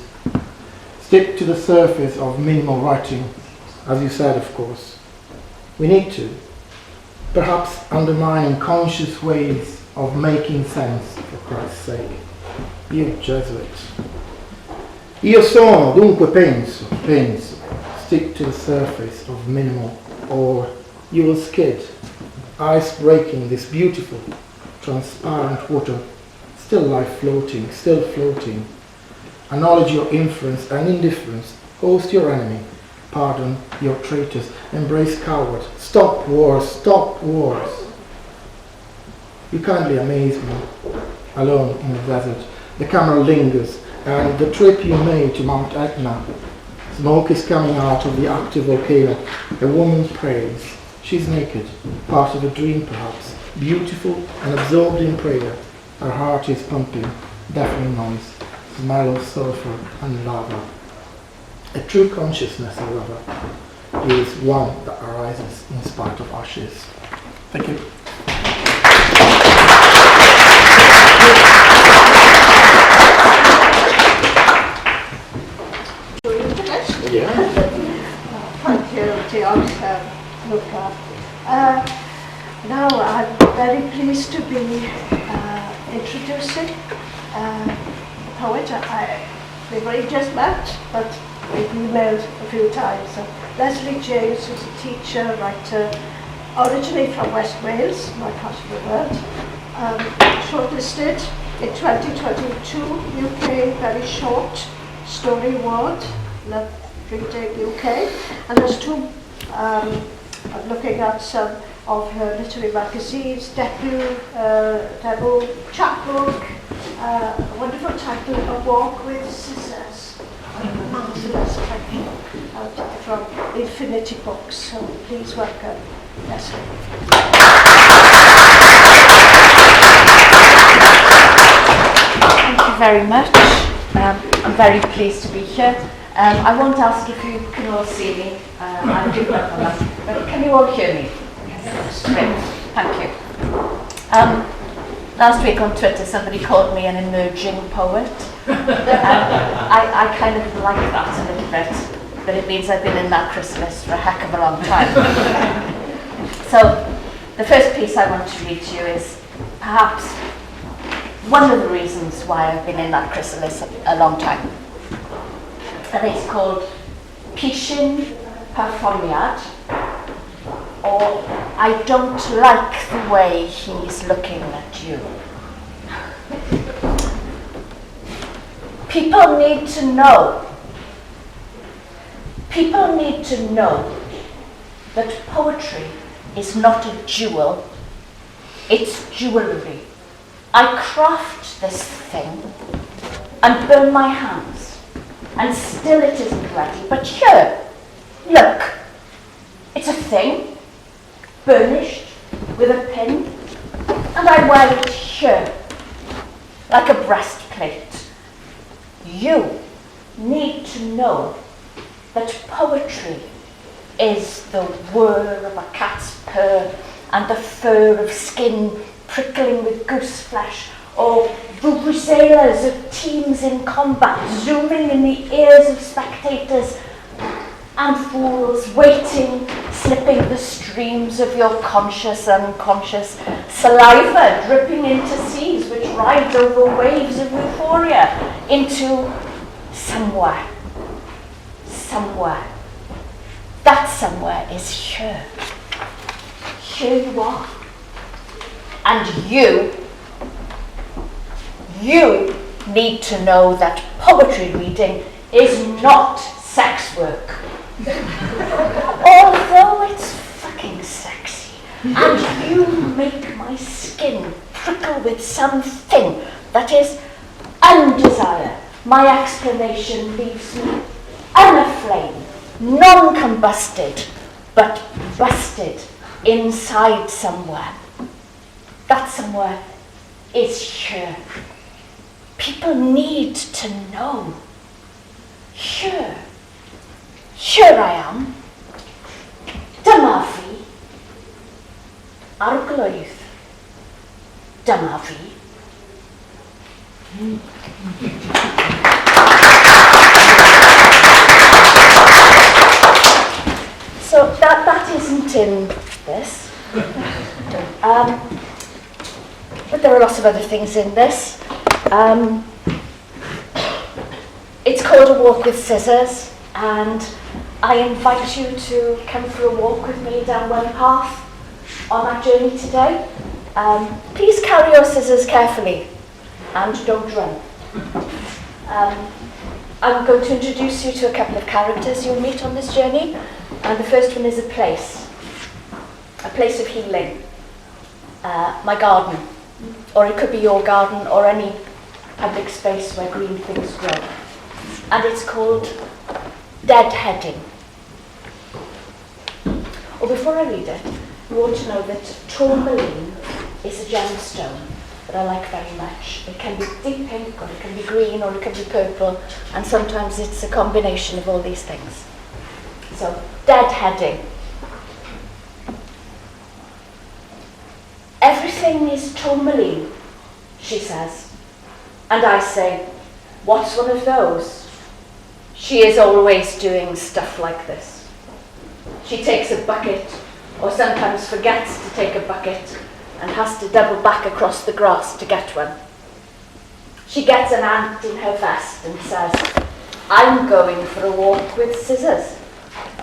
Stick to the surface of minimal writing, as you said, of course. We need to. Perhaps undermining conscious ways of making sense, for Christ's sake. You Jesuit. Io sono, dunque penso. Stick to the surface of minimal, or you will skid, ice breaking this beautiful, transparent water, still floating. Acknowledge your influence and indifference, host your enemy, pardon your traitors, embrace cowards, stop wars. You kindly amaze me, alone in the desert. The camera lingers, and the trip you made to Mount Etna. Smoke is coming out of the active volcano. A woman prays. She's naked, part of a dream perhaps, beautiful and absorbed in prayer. Her heart is pumping, deafening noise, smell of sulfur and lava. A true consciousness, however, is one that arises in spite of ashes. Thank you. Yeah. Thank you, dear Luca. Now I'm very pleased to be introducing a poet. We've already just met, but we've emailed a few times. Lesley James, who's a teacher, writer, originally from West Wales, my part of the world, shortlisted in 2022, UK very short story award, Love Reading UK, and there's two, I'm looking at some of her literary magazines, Devil Chapbook, a wonderful title, A Walk with Scissors, marvellous title, from Infinity Books, so please welcome Lesley. Thank you very much. I'm very pleased to be here. I won't ask if you can all see me. I'll give up on that. But can you all hear me? Yes. Great. Thank you. Last week on Twitter, somebody called me an emerging poet. I kind of like that a little bit, but it means I've been in that chrysalis for a heck of a long time. So, the first piece I want to read to you is perhaps one of the reasons why I've been in that chrysalis a long time. And it's called Pishin Perfformiad, or I don't like the way he's looking at you. People need to know that poetry is not a jewel, it's jewellery. I craft this thing and burn my hands, and still it isn't ready. But here, look, it's a thing, burnished with a pin, and I wear it here, like a breastplate. You need to know that poetry is the whir of a cat's purr and the fur of skin prickling with goose flesh, or vuvuzelas of teams in combat zooming in the ears of spectators, and fools waiting, slipping the streams of your conscious, unconscious, saliva dripping into seas which rides over waves of euphoria into somewhere. That somewhere is here. Here you are. And you need to know that poetry reading is not sex work. Although it's fucking sexy, and you make my skin prickle with something that is undesire, my explanation leaves me unaflame, non-combusted, but busted inside somewhere. That somewhere is here. People need to know. Here I am. Dyma fi. Arglwydd. Dyma fi. So that isn't in this. But there are lots of other things in this. It's called A Walk with Scissors, and I invite you to come for a walk with me down one path on that journey today. Please carry your scissors carefully and don't run. I'm going to introduce you to a couple of characters you'll meet on this journey, and the first one is a place of healing, my garden, or it could be your garden or any public space where green things grow, and it's called Deadheading. Or before I read it, you ought to know that tourmaline is a gemstone that I like very much. It can be deep pink, or it can be green, or it can be purple, and sometimes it's a combination of all these things. So, deadheading. Everything is tourmaline, she says. And I say, what's one of those? She is always doing stuff like this. She takes a bucket, or sometimes forgets to take a bucket, and has to double back across the grass to get one. She gets an ant in her vest and says, I'm going for a walk with scissors.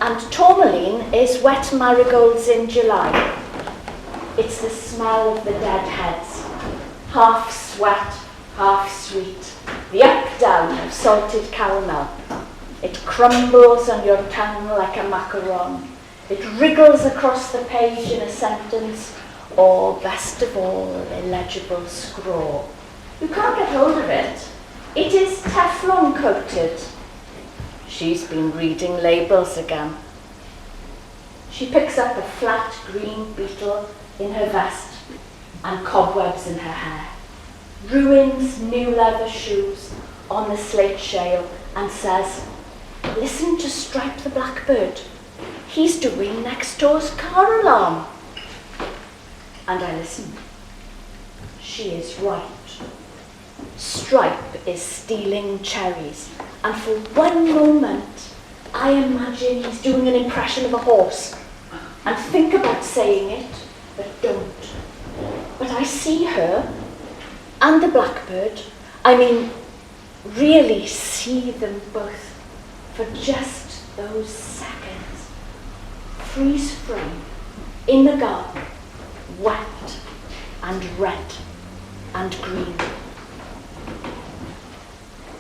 And tourmaline is wet marigolds in July. It's the smell of the dead heads, half sweat, half sweet, the up-down of salted caramel. It crumbles on your tongue like a macaron. It wriggles across the page in a sentence, or best of all, illegible scrawl. You can't get hold of it. It is Teflon coated. She's been reading labels again. She picks up a flat green beetle in her vest and cobwebs in her hair, ruins new leather shoes on the slate shale, and says, "Listen to Stripe the Blackbird. He's doing next door's car alarm." And I listen. She is right. Stripe is stealing cherries, and for one moment I imagine he's doing an impression of a horse, and think about saying it, but don't. But I see her and the blackbird, really see them both for just those seconds. Freeze frame in the garden, wet and red and green.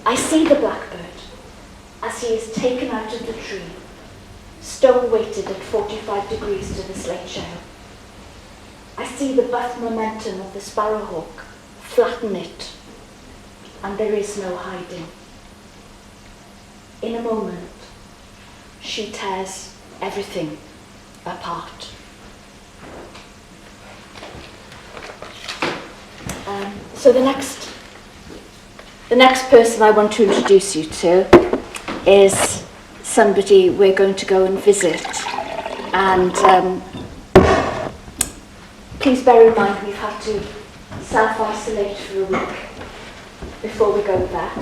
I see the blackbird as he is taken out of the tree, stone weighted at 45 degrees to the slate shale. I see the buff momentum of the sparrowhawk flatten it, and there is no hiding. In a moment, she tears everything apart. So the next person I want to introduce you to is somebody we're going to go and visit. And please bear in mind we've had to self-isolate for a week before we go there.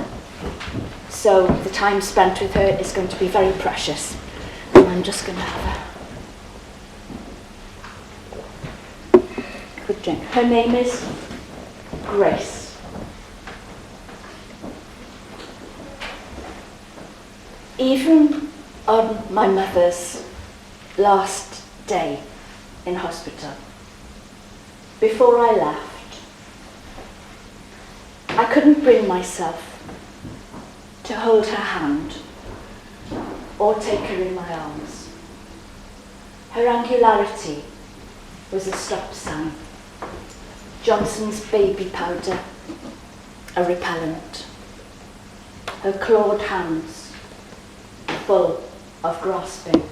So the time spent with her is going to be very precious. And I'm just going to have a quick drink. Her name is Grace. Even on my mother's last day in hospital, before I left, I couldn't bring myself to hold her hand or take her in my arms. Her angularity was a stop sign. Johnson's baby powder, a repellent. Her clawed hands full of grasping.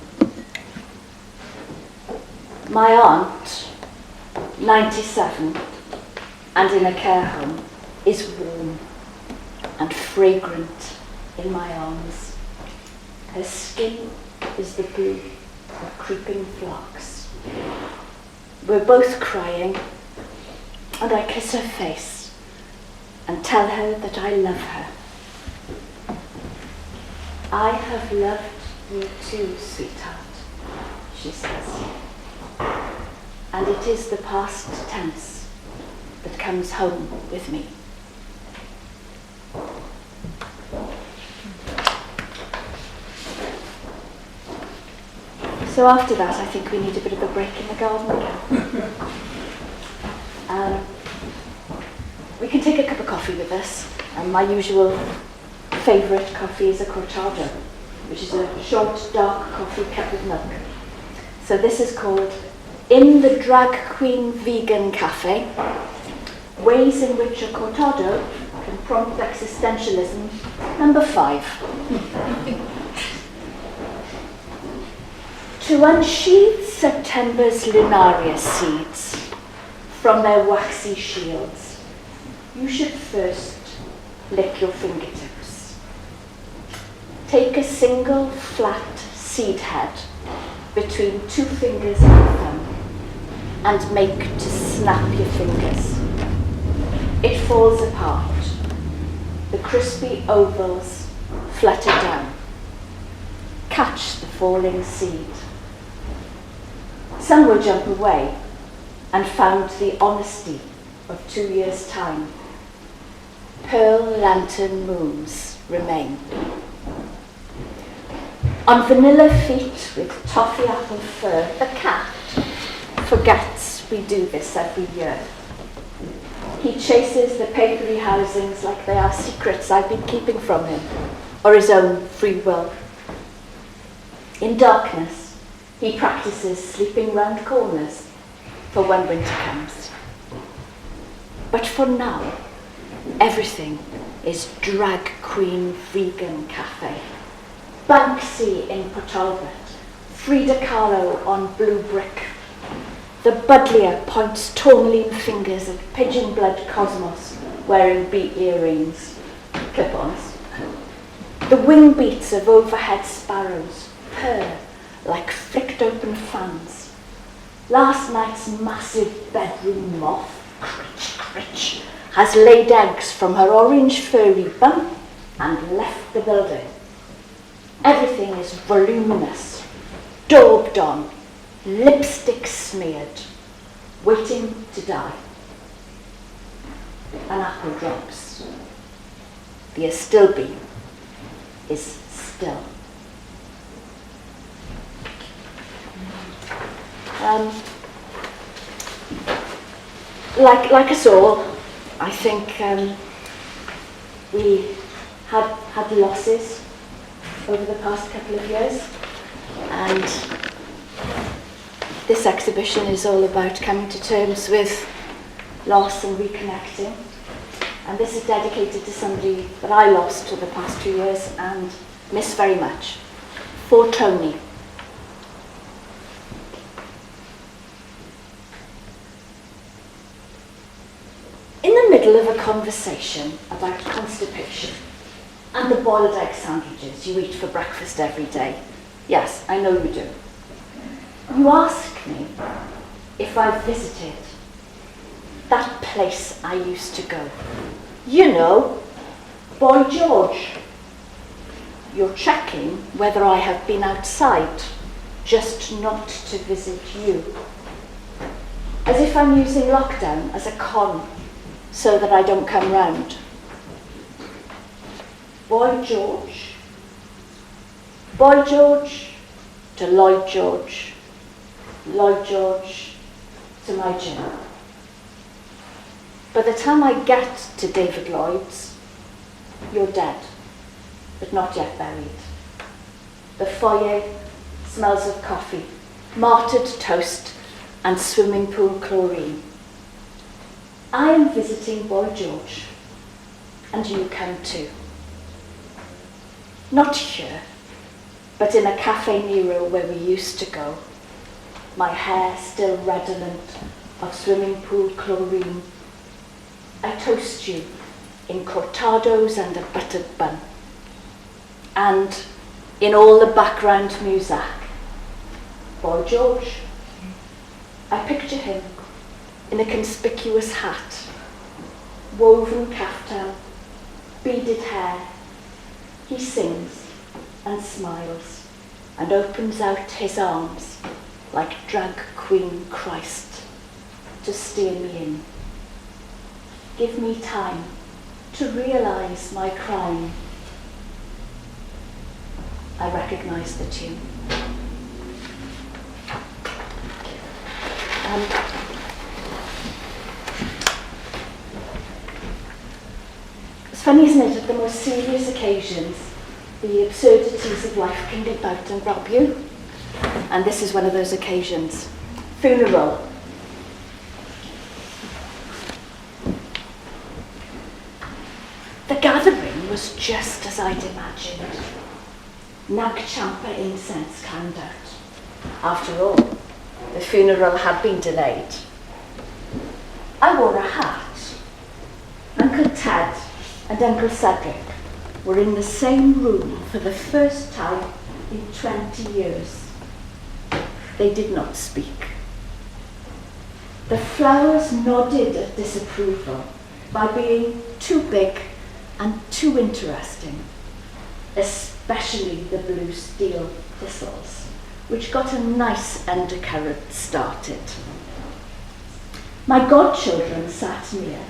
My aunt, 97, and in a care home, is warm and fragrant in my arms. Her skin is the blue of creeping flocks. We're both crying, and I kiss her face and tell her that I love her. "I have loved you too, sweetheart," she says. And it is the past tense that comes home with me. So after that, I think we need a bit of a break in the garden again. We can take a cup of coffee with us. My usual favourite coffee is a cortado, which is a short, dark coffee kept with milk. So this is called In the Drag Queen Vegan Cafe, Ways in which a cortado can prompt existentialism, number 5. To unsheathe September's lunaria seeds from their waxy shields, you should first lick your fingertips. Take a single flat seed head between 2 fingers and a thumb and make to snap your fingers. It falls apart. The crispy ovals flutter down. Catch the falling seed. Some will jump away and found the honesty of 2 years' time. Pearl lantern moons remain. On vanilla feet with toffee apple fur, the cat forgets we do this every year. He chases the papery housings like they are secrets I've been keeping from him, or his own free will. In darkness, he practices sleeping round corners for when winter comes. But for now, everything is drag queen vegan cafe. Banksy in Port Talbot, Frida Kahlo on blue brick. The Budlier points tourmaline fingers at pigeon blood cosmos wearing beat earrings, clip-ons. The wing beats of overhead sparrows purr like flicked open fans. Last night's massive bedroom moth, critch, critch, has laid eggs from her orange furry bum and left the building. Everything is voluminous, daubed on, lipstick smeared, waiting to die. An apple drops. The astilbe is still. Like us all, I think we had losses over the past couple of years, and this exhibition is all about coming to terms with loss and reconnecting. And this is dedicated to somebody that I lost for the past 2 years and miss very much, for Tony. In the middle of a conversation about constipation and the boiled egg sandwiches you eat for breakfast every day, yes, I know you do, you ask me if I've visited that place I used to go. You know, Boy George. You're checking whether I have been outside, just not to visit you. As if I'm using lockdown as a con, so that I don't come round. Boy George. Boy George to Lloyd George. Lloyd George to my gym. By the time I get to David Lloyd's, you're dead, but not yet buried. The foyer smells of coffee, martyred toast, and swimming pool chlorine. I am visiting Boy George, and you come too. Not here, but in a Cafe Nero where we used to go. My hair still redolent of swimming pool chlorine. I toast you in cortados and a buttered bun. And in all the background music, Boy George. I picture him in a conspicuous hat, woven kaftan, beaded hair. He sings and smiles and opens out his arms like drag queen Christ to steer me in. Give me time to realise my crime. I recognise the tune. It's funny, isn't it, at the most serious occasions, the absurdities of life can leap out and rob you. And this is one of those occasions. Funeral. The gathering was just as I'd imagined. Nag Champa incense climbed out. After all, the funeral had been delayed. I wore a hat. Uncle Ted and Uncle Cedric were in the same room for the first time in 20 years. They did not speak. The flowers nodded at disapproval by being too big and too interesting, especially the blue steel thistles, which got a nice undercurrent started. My godchildren sat near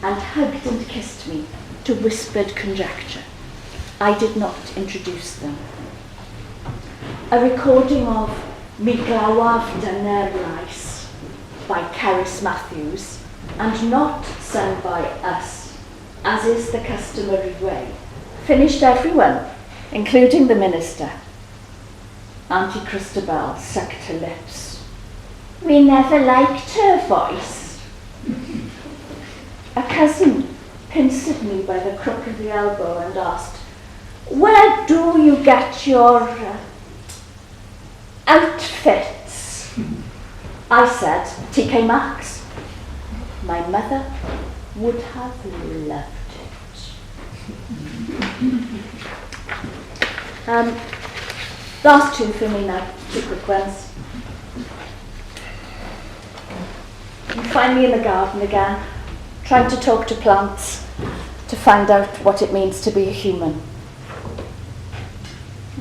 and hugged and kissed me to whispered conjecture. I did not introduce them. A recording of Mi Glawaf Dyner Lais by Cerys Matthews and not sung by us, as is the customary way, finished everyone, including the minister. Auntie Christabel sucked her lips. We never liked her voice. A cousin pinced me by the crook of the elbow and asked, where do you get your outfits? I said, TK Maxx. My mother would have loved it. Last two for me now, two quick ones. You find me in the garden again, trying to talk to plants to find out what it means to be a human.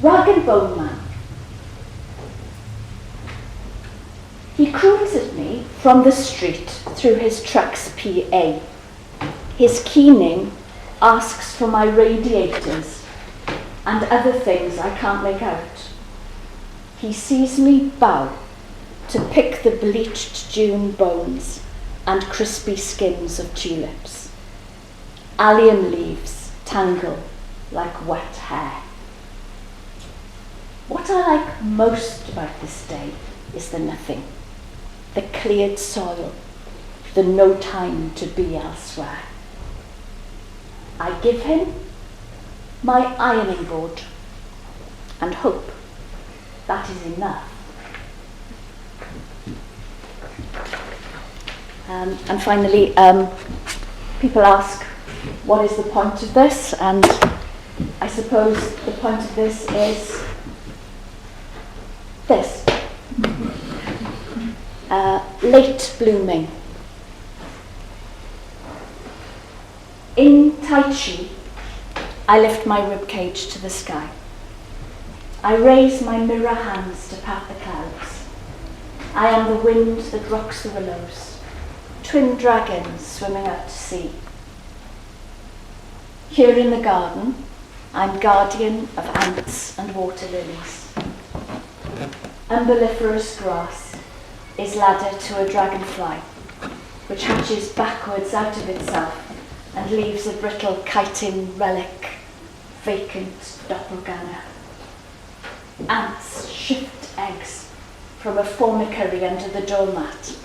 Rag and Bone Man. He croons at me from the street through his truck's PA. His keening asks for my radiators and other things I can't make out. He sees me bow to pick the bleached June bones and crispy skins of tulips. Allium leaves tangle like wet hair. What I like most about this day is the nothing, the cleared soil, the no time to be elsewhere. I give him my ironing board and hope that is enough. And finally, people ask, what is the point of this? And I suppose the point of this is this. Late blooming. In Tai Chi, I lift my ribcage to the sky. I raise my mirror hands to pat the clouds. I am the wind that rocks the willows, twin dragons swimming out to sea. Here in the garden, I'm guardian of ants and water lilies. Umbelliferous grass is ladder to a dragonfly, which hatches backwards out of itself and leaves a brittle chitin relic, vacant doppelganger. Ants shift eggs from a formicary under the doormat,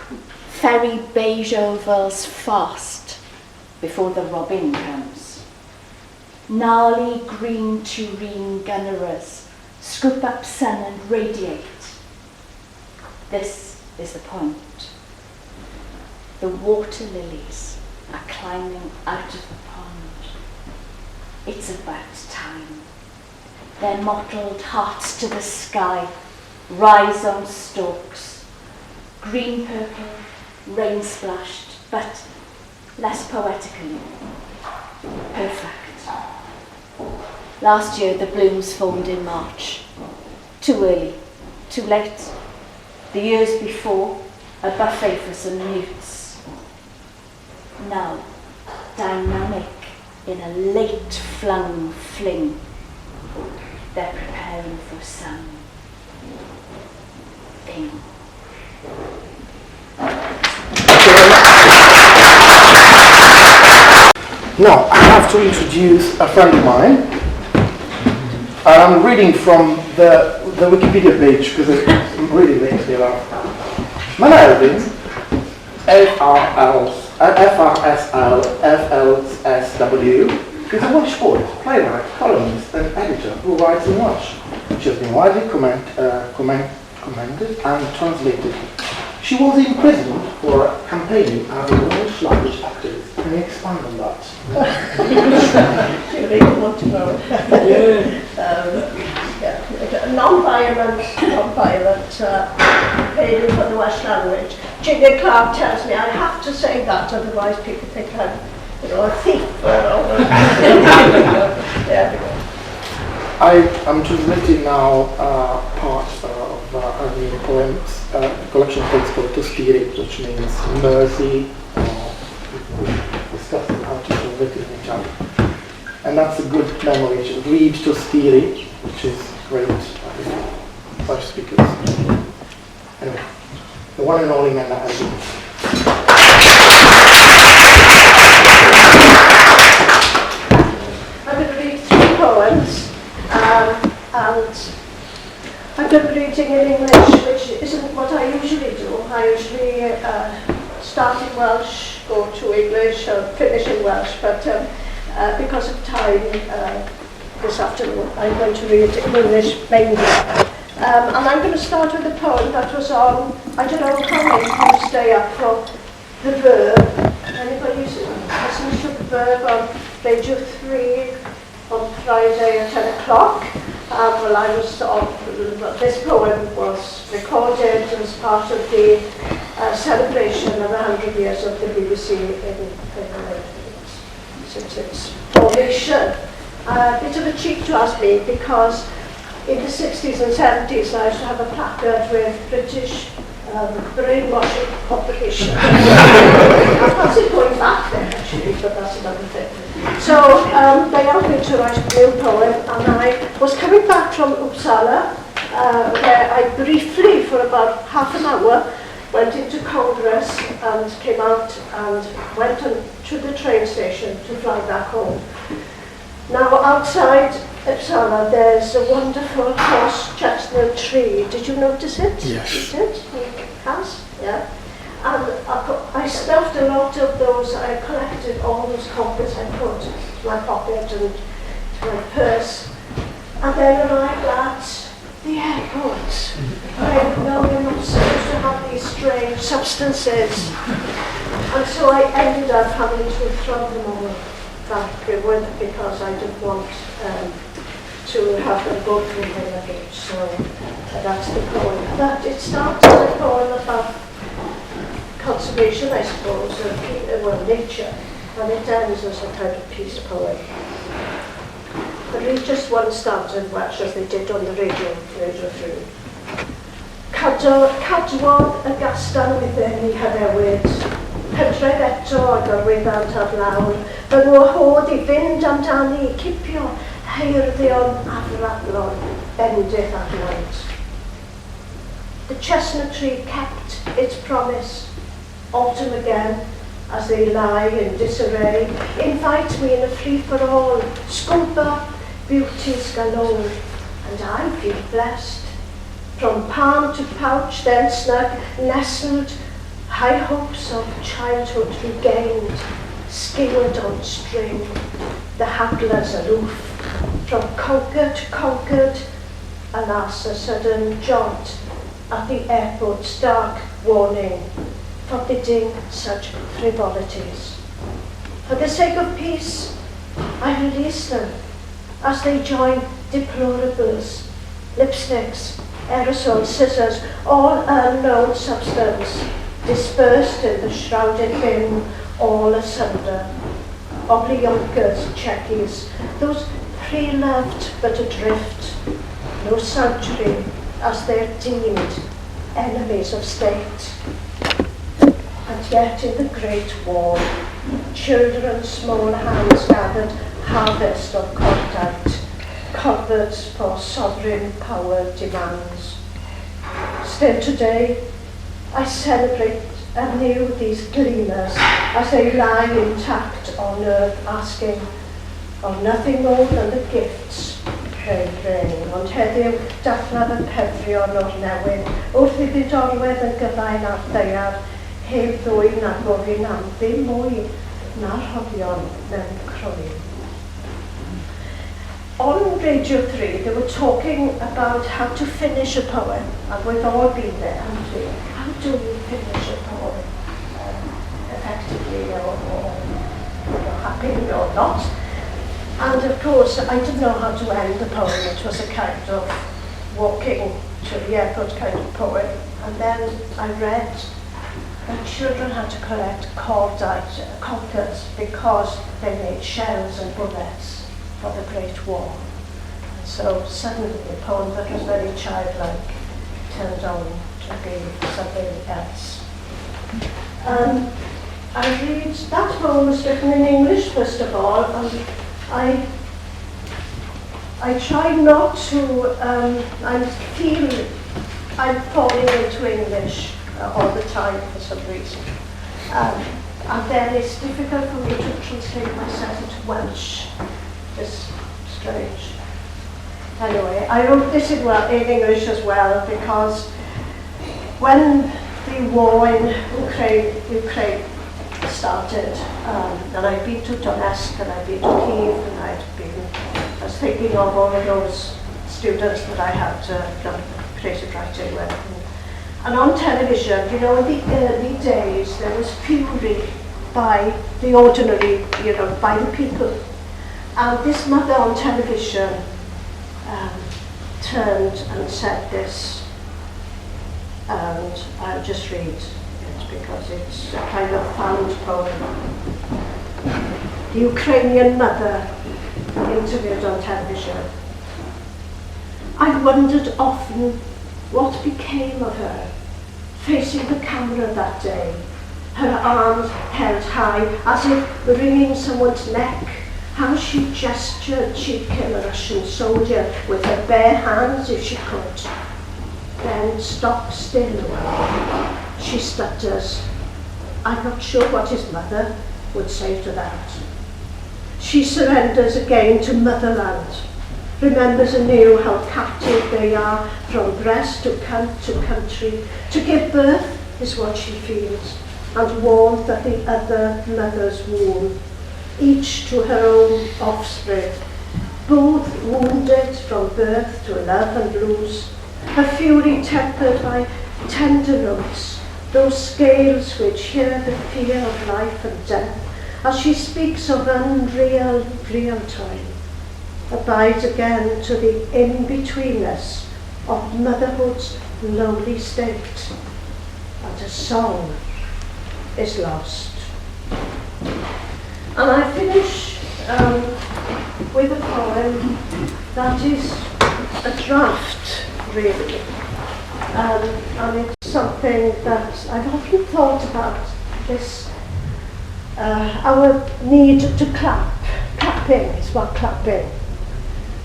ferry beige ovals fast before the robin comes. Gnarly green tureen gunnerers scoop up sun and radiate. This is the point. The water lilies are climbing out of the pond. It's about time. Their mottled hearts to the sky rise on stalks, green purple, rain splashed, but less poetically. Perfect. Last year the blooms formed in March. Too early, too late. The years before, a buffet for some newts. Now, dynamic in a late flung fling. They're preparing for some thing. Now, I have to introduce a friend of mine. I'm reading from the Wikipedia page because I'm really late here. Menna Elfyn, FRSL, is a Welsh poet, playwright, columnist and editor who writes in Welsh. She has been widely commended and translated. She was imprisoned for campaigning as a Welsh language activist. Can you expand on that? You really want to know. Non-violent campaigning for the Welsh language. Jigger Clark tells me I have to say that, otherwise people think I'm, a thief. I am translating now part of her poems, collection of poems called Spirit, which means mercy, we discussed how to translate it in each other. And that's a good memory, to read to Spirit, which is great for Welsh speakers. Anyway, the one and only Menna Elfyn. reading in English, which isn't what I usually do. I usually start in Welsh, go to English, or finish in Welsh, but because of time this afternoon, I'm going to read in English mainly. And I'm going to start with a poem that was on, I don't know how many you stay up for the verb. Anybody listen to the verb on Radio 3 on Friday at 10 o'clock? Well, I was on, this poem was recorded as part of the celebration of 100 years of the BBC since its formation. A bit of a cheek to ask me, because in the 60s and 70s I used to have a placard with British brainwashing operation. I fancy going back there actually, but that's another thing. So they asked me to write a new poem, and I was coming back from Uppsala, where I briefly, for about half an hour, went into Congress and came out and went to the train station to fly back home. Now outside Uppsala there's a wonderful horse chestnut tree. Did you notice it? Yes. You did? You has? Yeah. And I stuffed a lot of those, I collected all those copies I put in my pocket and my purse. And then arrived at the airport. I know you're not supposed to have these strange substances. And so I ended up having to throw them all back because I didn't want to have them go through my luggage. So that's the poem. But it starts as a poem about conservation, I suppose, of nature, and it ends as a kind of peace poem. But read just one stanza in Welsh, as they did on the radio 3. Cadwodd y gastan within I hynewid, hydref eto a gorwyddant ar lawr, fy ngwahodd I fynd amdani, cipio heirddion afradlon, bendith adnoed. The chestnut tree kept its promise. Autumn again, as they lie in disarray, invite me in a free-for-all, scuba beauties galore, and I feel blessed. From palm to pouch, then snug, nestled, high hopes of childhood regained, skewered on string, the haggler's aloof, from conquer to conquered, alas, a sudden jaunt at the airport's dark warning, forbidding such frivolities. For the sake of peace, I release them as they join deplorables, lipsticks, aerosol scissors, all unknown substance, dispersed in the shrouded bin, all asunder. Oblionkers, checkies, those pre-loved but adrift, no sanctuary as they're deemed enemies of state. And yet in the Great War, children's small hands gathered harvest of contact, covered for sovereign power demands. Still today, I celebrate anew these gleaners as they lie intact on earth, asking of nothing more than the gifts they bring. Ond heddiw, dathlodd y pefrion o'r newid, wrth i ddidorwedd yn gyfain ar ddeiar, heb ddwy na gofyn am ddim mwy na'r rhoddion mewn croen. On Radio 3, they were talking about how to finish a poem, and we've all been there, haven't we? How do you finish a poem effectively or happy or not? And of course, I didn't know how to end the poem. It was a kind of walking to the airport kind of poem. And then I read that children had to collect cockers because they made shells and bullets for the Great War. And so suddenly the poem that was very childlike turned on to be something else. I read, that poem was written in English first of all, and I try not to, I feel I'm falling into English all the time for some reason. And then it's difficult for me to translate myself into Welsh. It's strange. Anyway, I wrote this in English as well because when the war in Ukraine started, and I'd been to Donetsk and I'd been to Kiev, and I was thinking of all of those students that I had done creative writing with. And on television, you know, in the early days, there was fury by the ordinary, you know, by the people. And this mother on television turned and said this, and I'll just read it because it's a kind of found poem. The Ukrainian mother interviewed on television. I wondered often what became of her, facing the camera that day, her arms held high as if wringing someone's neck. How she gestured she'd kill a Russian soldier with her bare hands if she could. Then stopped still. She stutters. I'm not sure what his mother would say to that. She surrenders again to motherland, remembers anew how captive they are from breast to country. To give birth is what she feels, and warmth at the other mother's womb, each to her own offspring, both wounded from birth to love and lose, her fury tempered by tender notes, those scales which hear the fear of life and death, as she speaks of unreal real time, abides again to the in-betweenness of motherhood's lonely state, and a song is lost. And I finish with a poem that is a draft, really, and it's something that I've often thought about, this, our need to clapping is about clapping.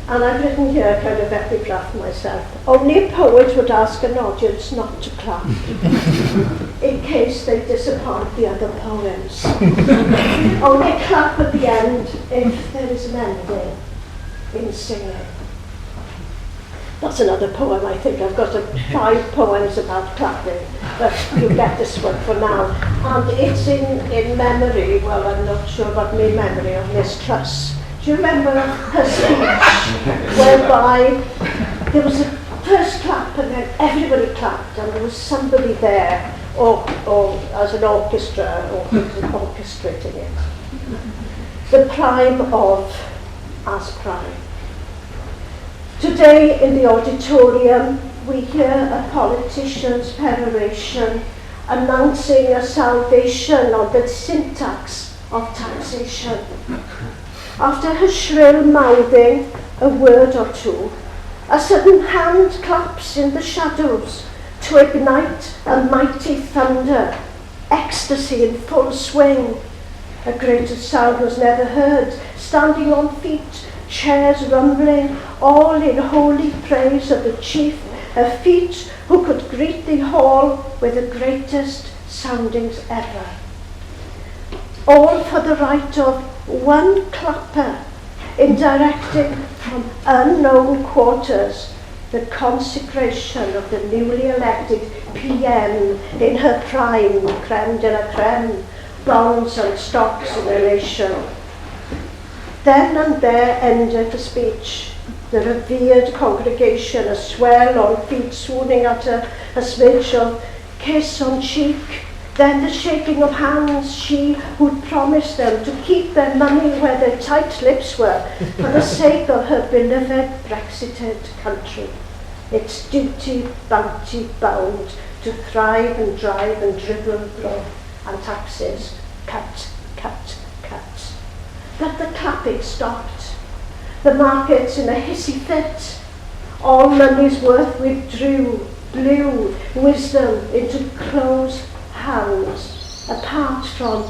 And I've written here a kind of epigraph myself. Only a poet would ask an audience not to clap, in case they disappoint the other poems. Only clap at the end if there is an ending in singing. That's another poem, I think. I've got 5 poems about clapping, but you get this one for now. And it's in memory, well, I'm not sure about my memory of Miss Truss. Do you remember her speech whereby there was a first clap and then everybody clapped and there was somebody there or as an orchestra or orchestrating it? The prime of as prime. Today in the auditorium we hear a politician's peroration announcing a salvation on the syntax of taxation. After her shrill mouthing a word or two, a sudden hand claps in the shadows to ignite a mighty thunder, ecstasy in full swing. A greater sound was never heard, standing on feet, chairs rumbling, all in holy praise of the chief, a feet who could greet the hall with the greatest soundings ever. All for the right of one clapper in directing from unknown quarters the consecration of the newly elected PM in her prime, creme de la creme, bonds and stocks in elation. Then and there ended the speech, the revered congregation a swell on feet swooning at a smidge of kiss on cheek. Then the shaking of hands, she who'd promised them to keep their money where their tight lips were for the sake of her beloved Brexited country. Its duty, bounty bound to thrive and drive and dribble blow and taxes, cut, cut, cut. But the clapping stopped. The markets in a hissy fit. All money's worth withdrew, blew wisdom into closed hands, apart from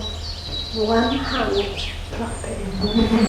one hand clapping.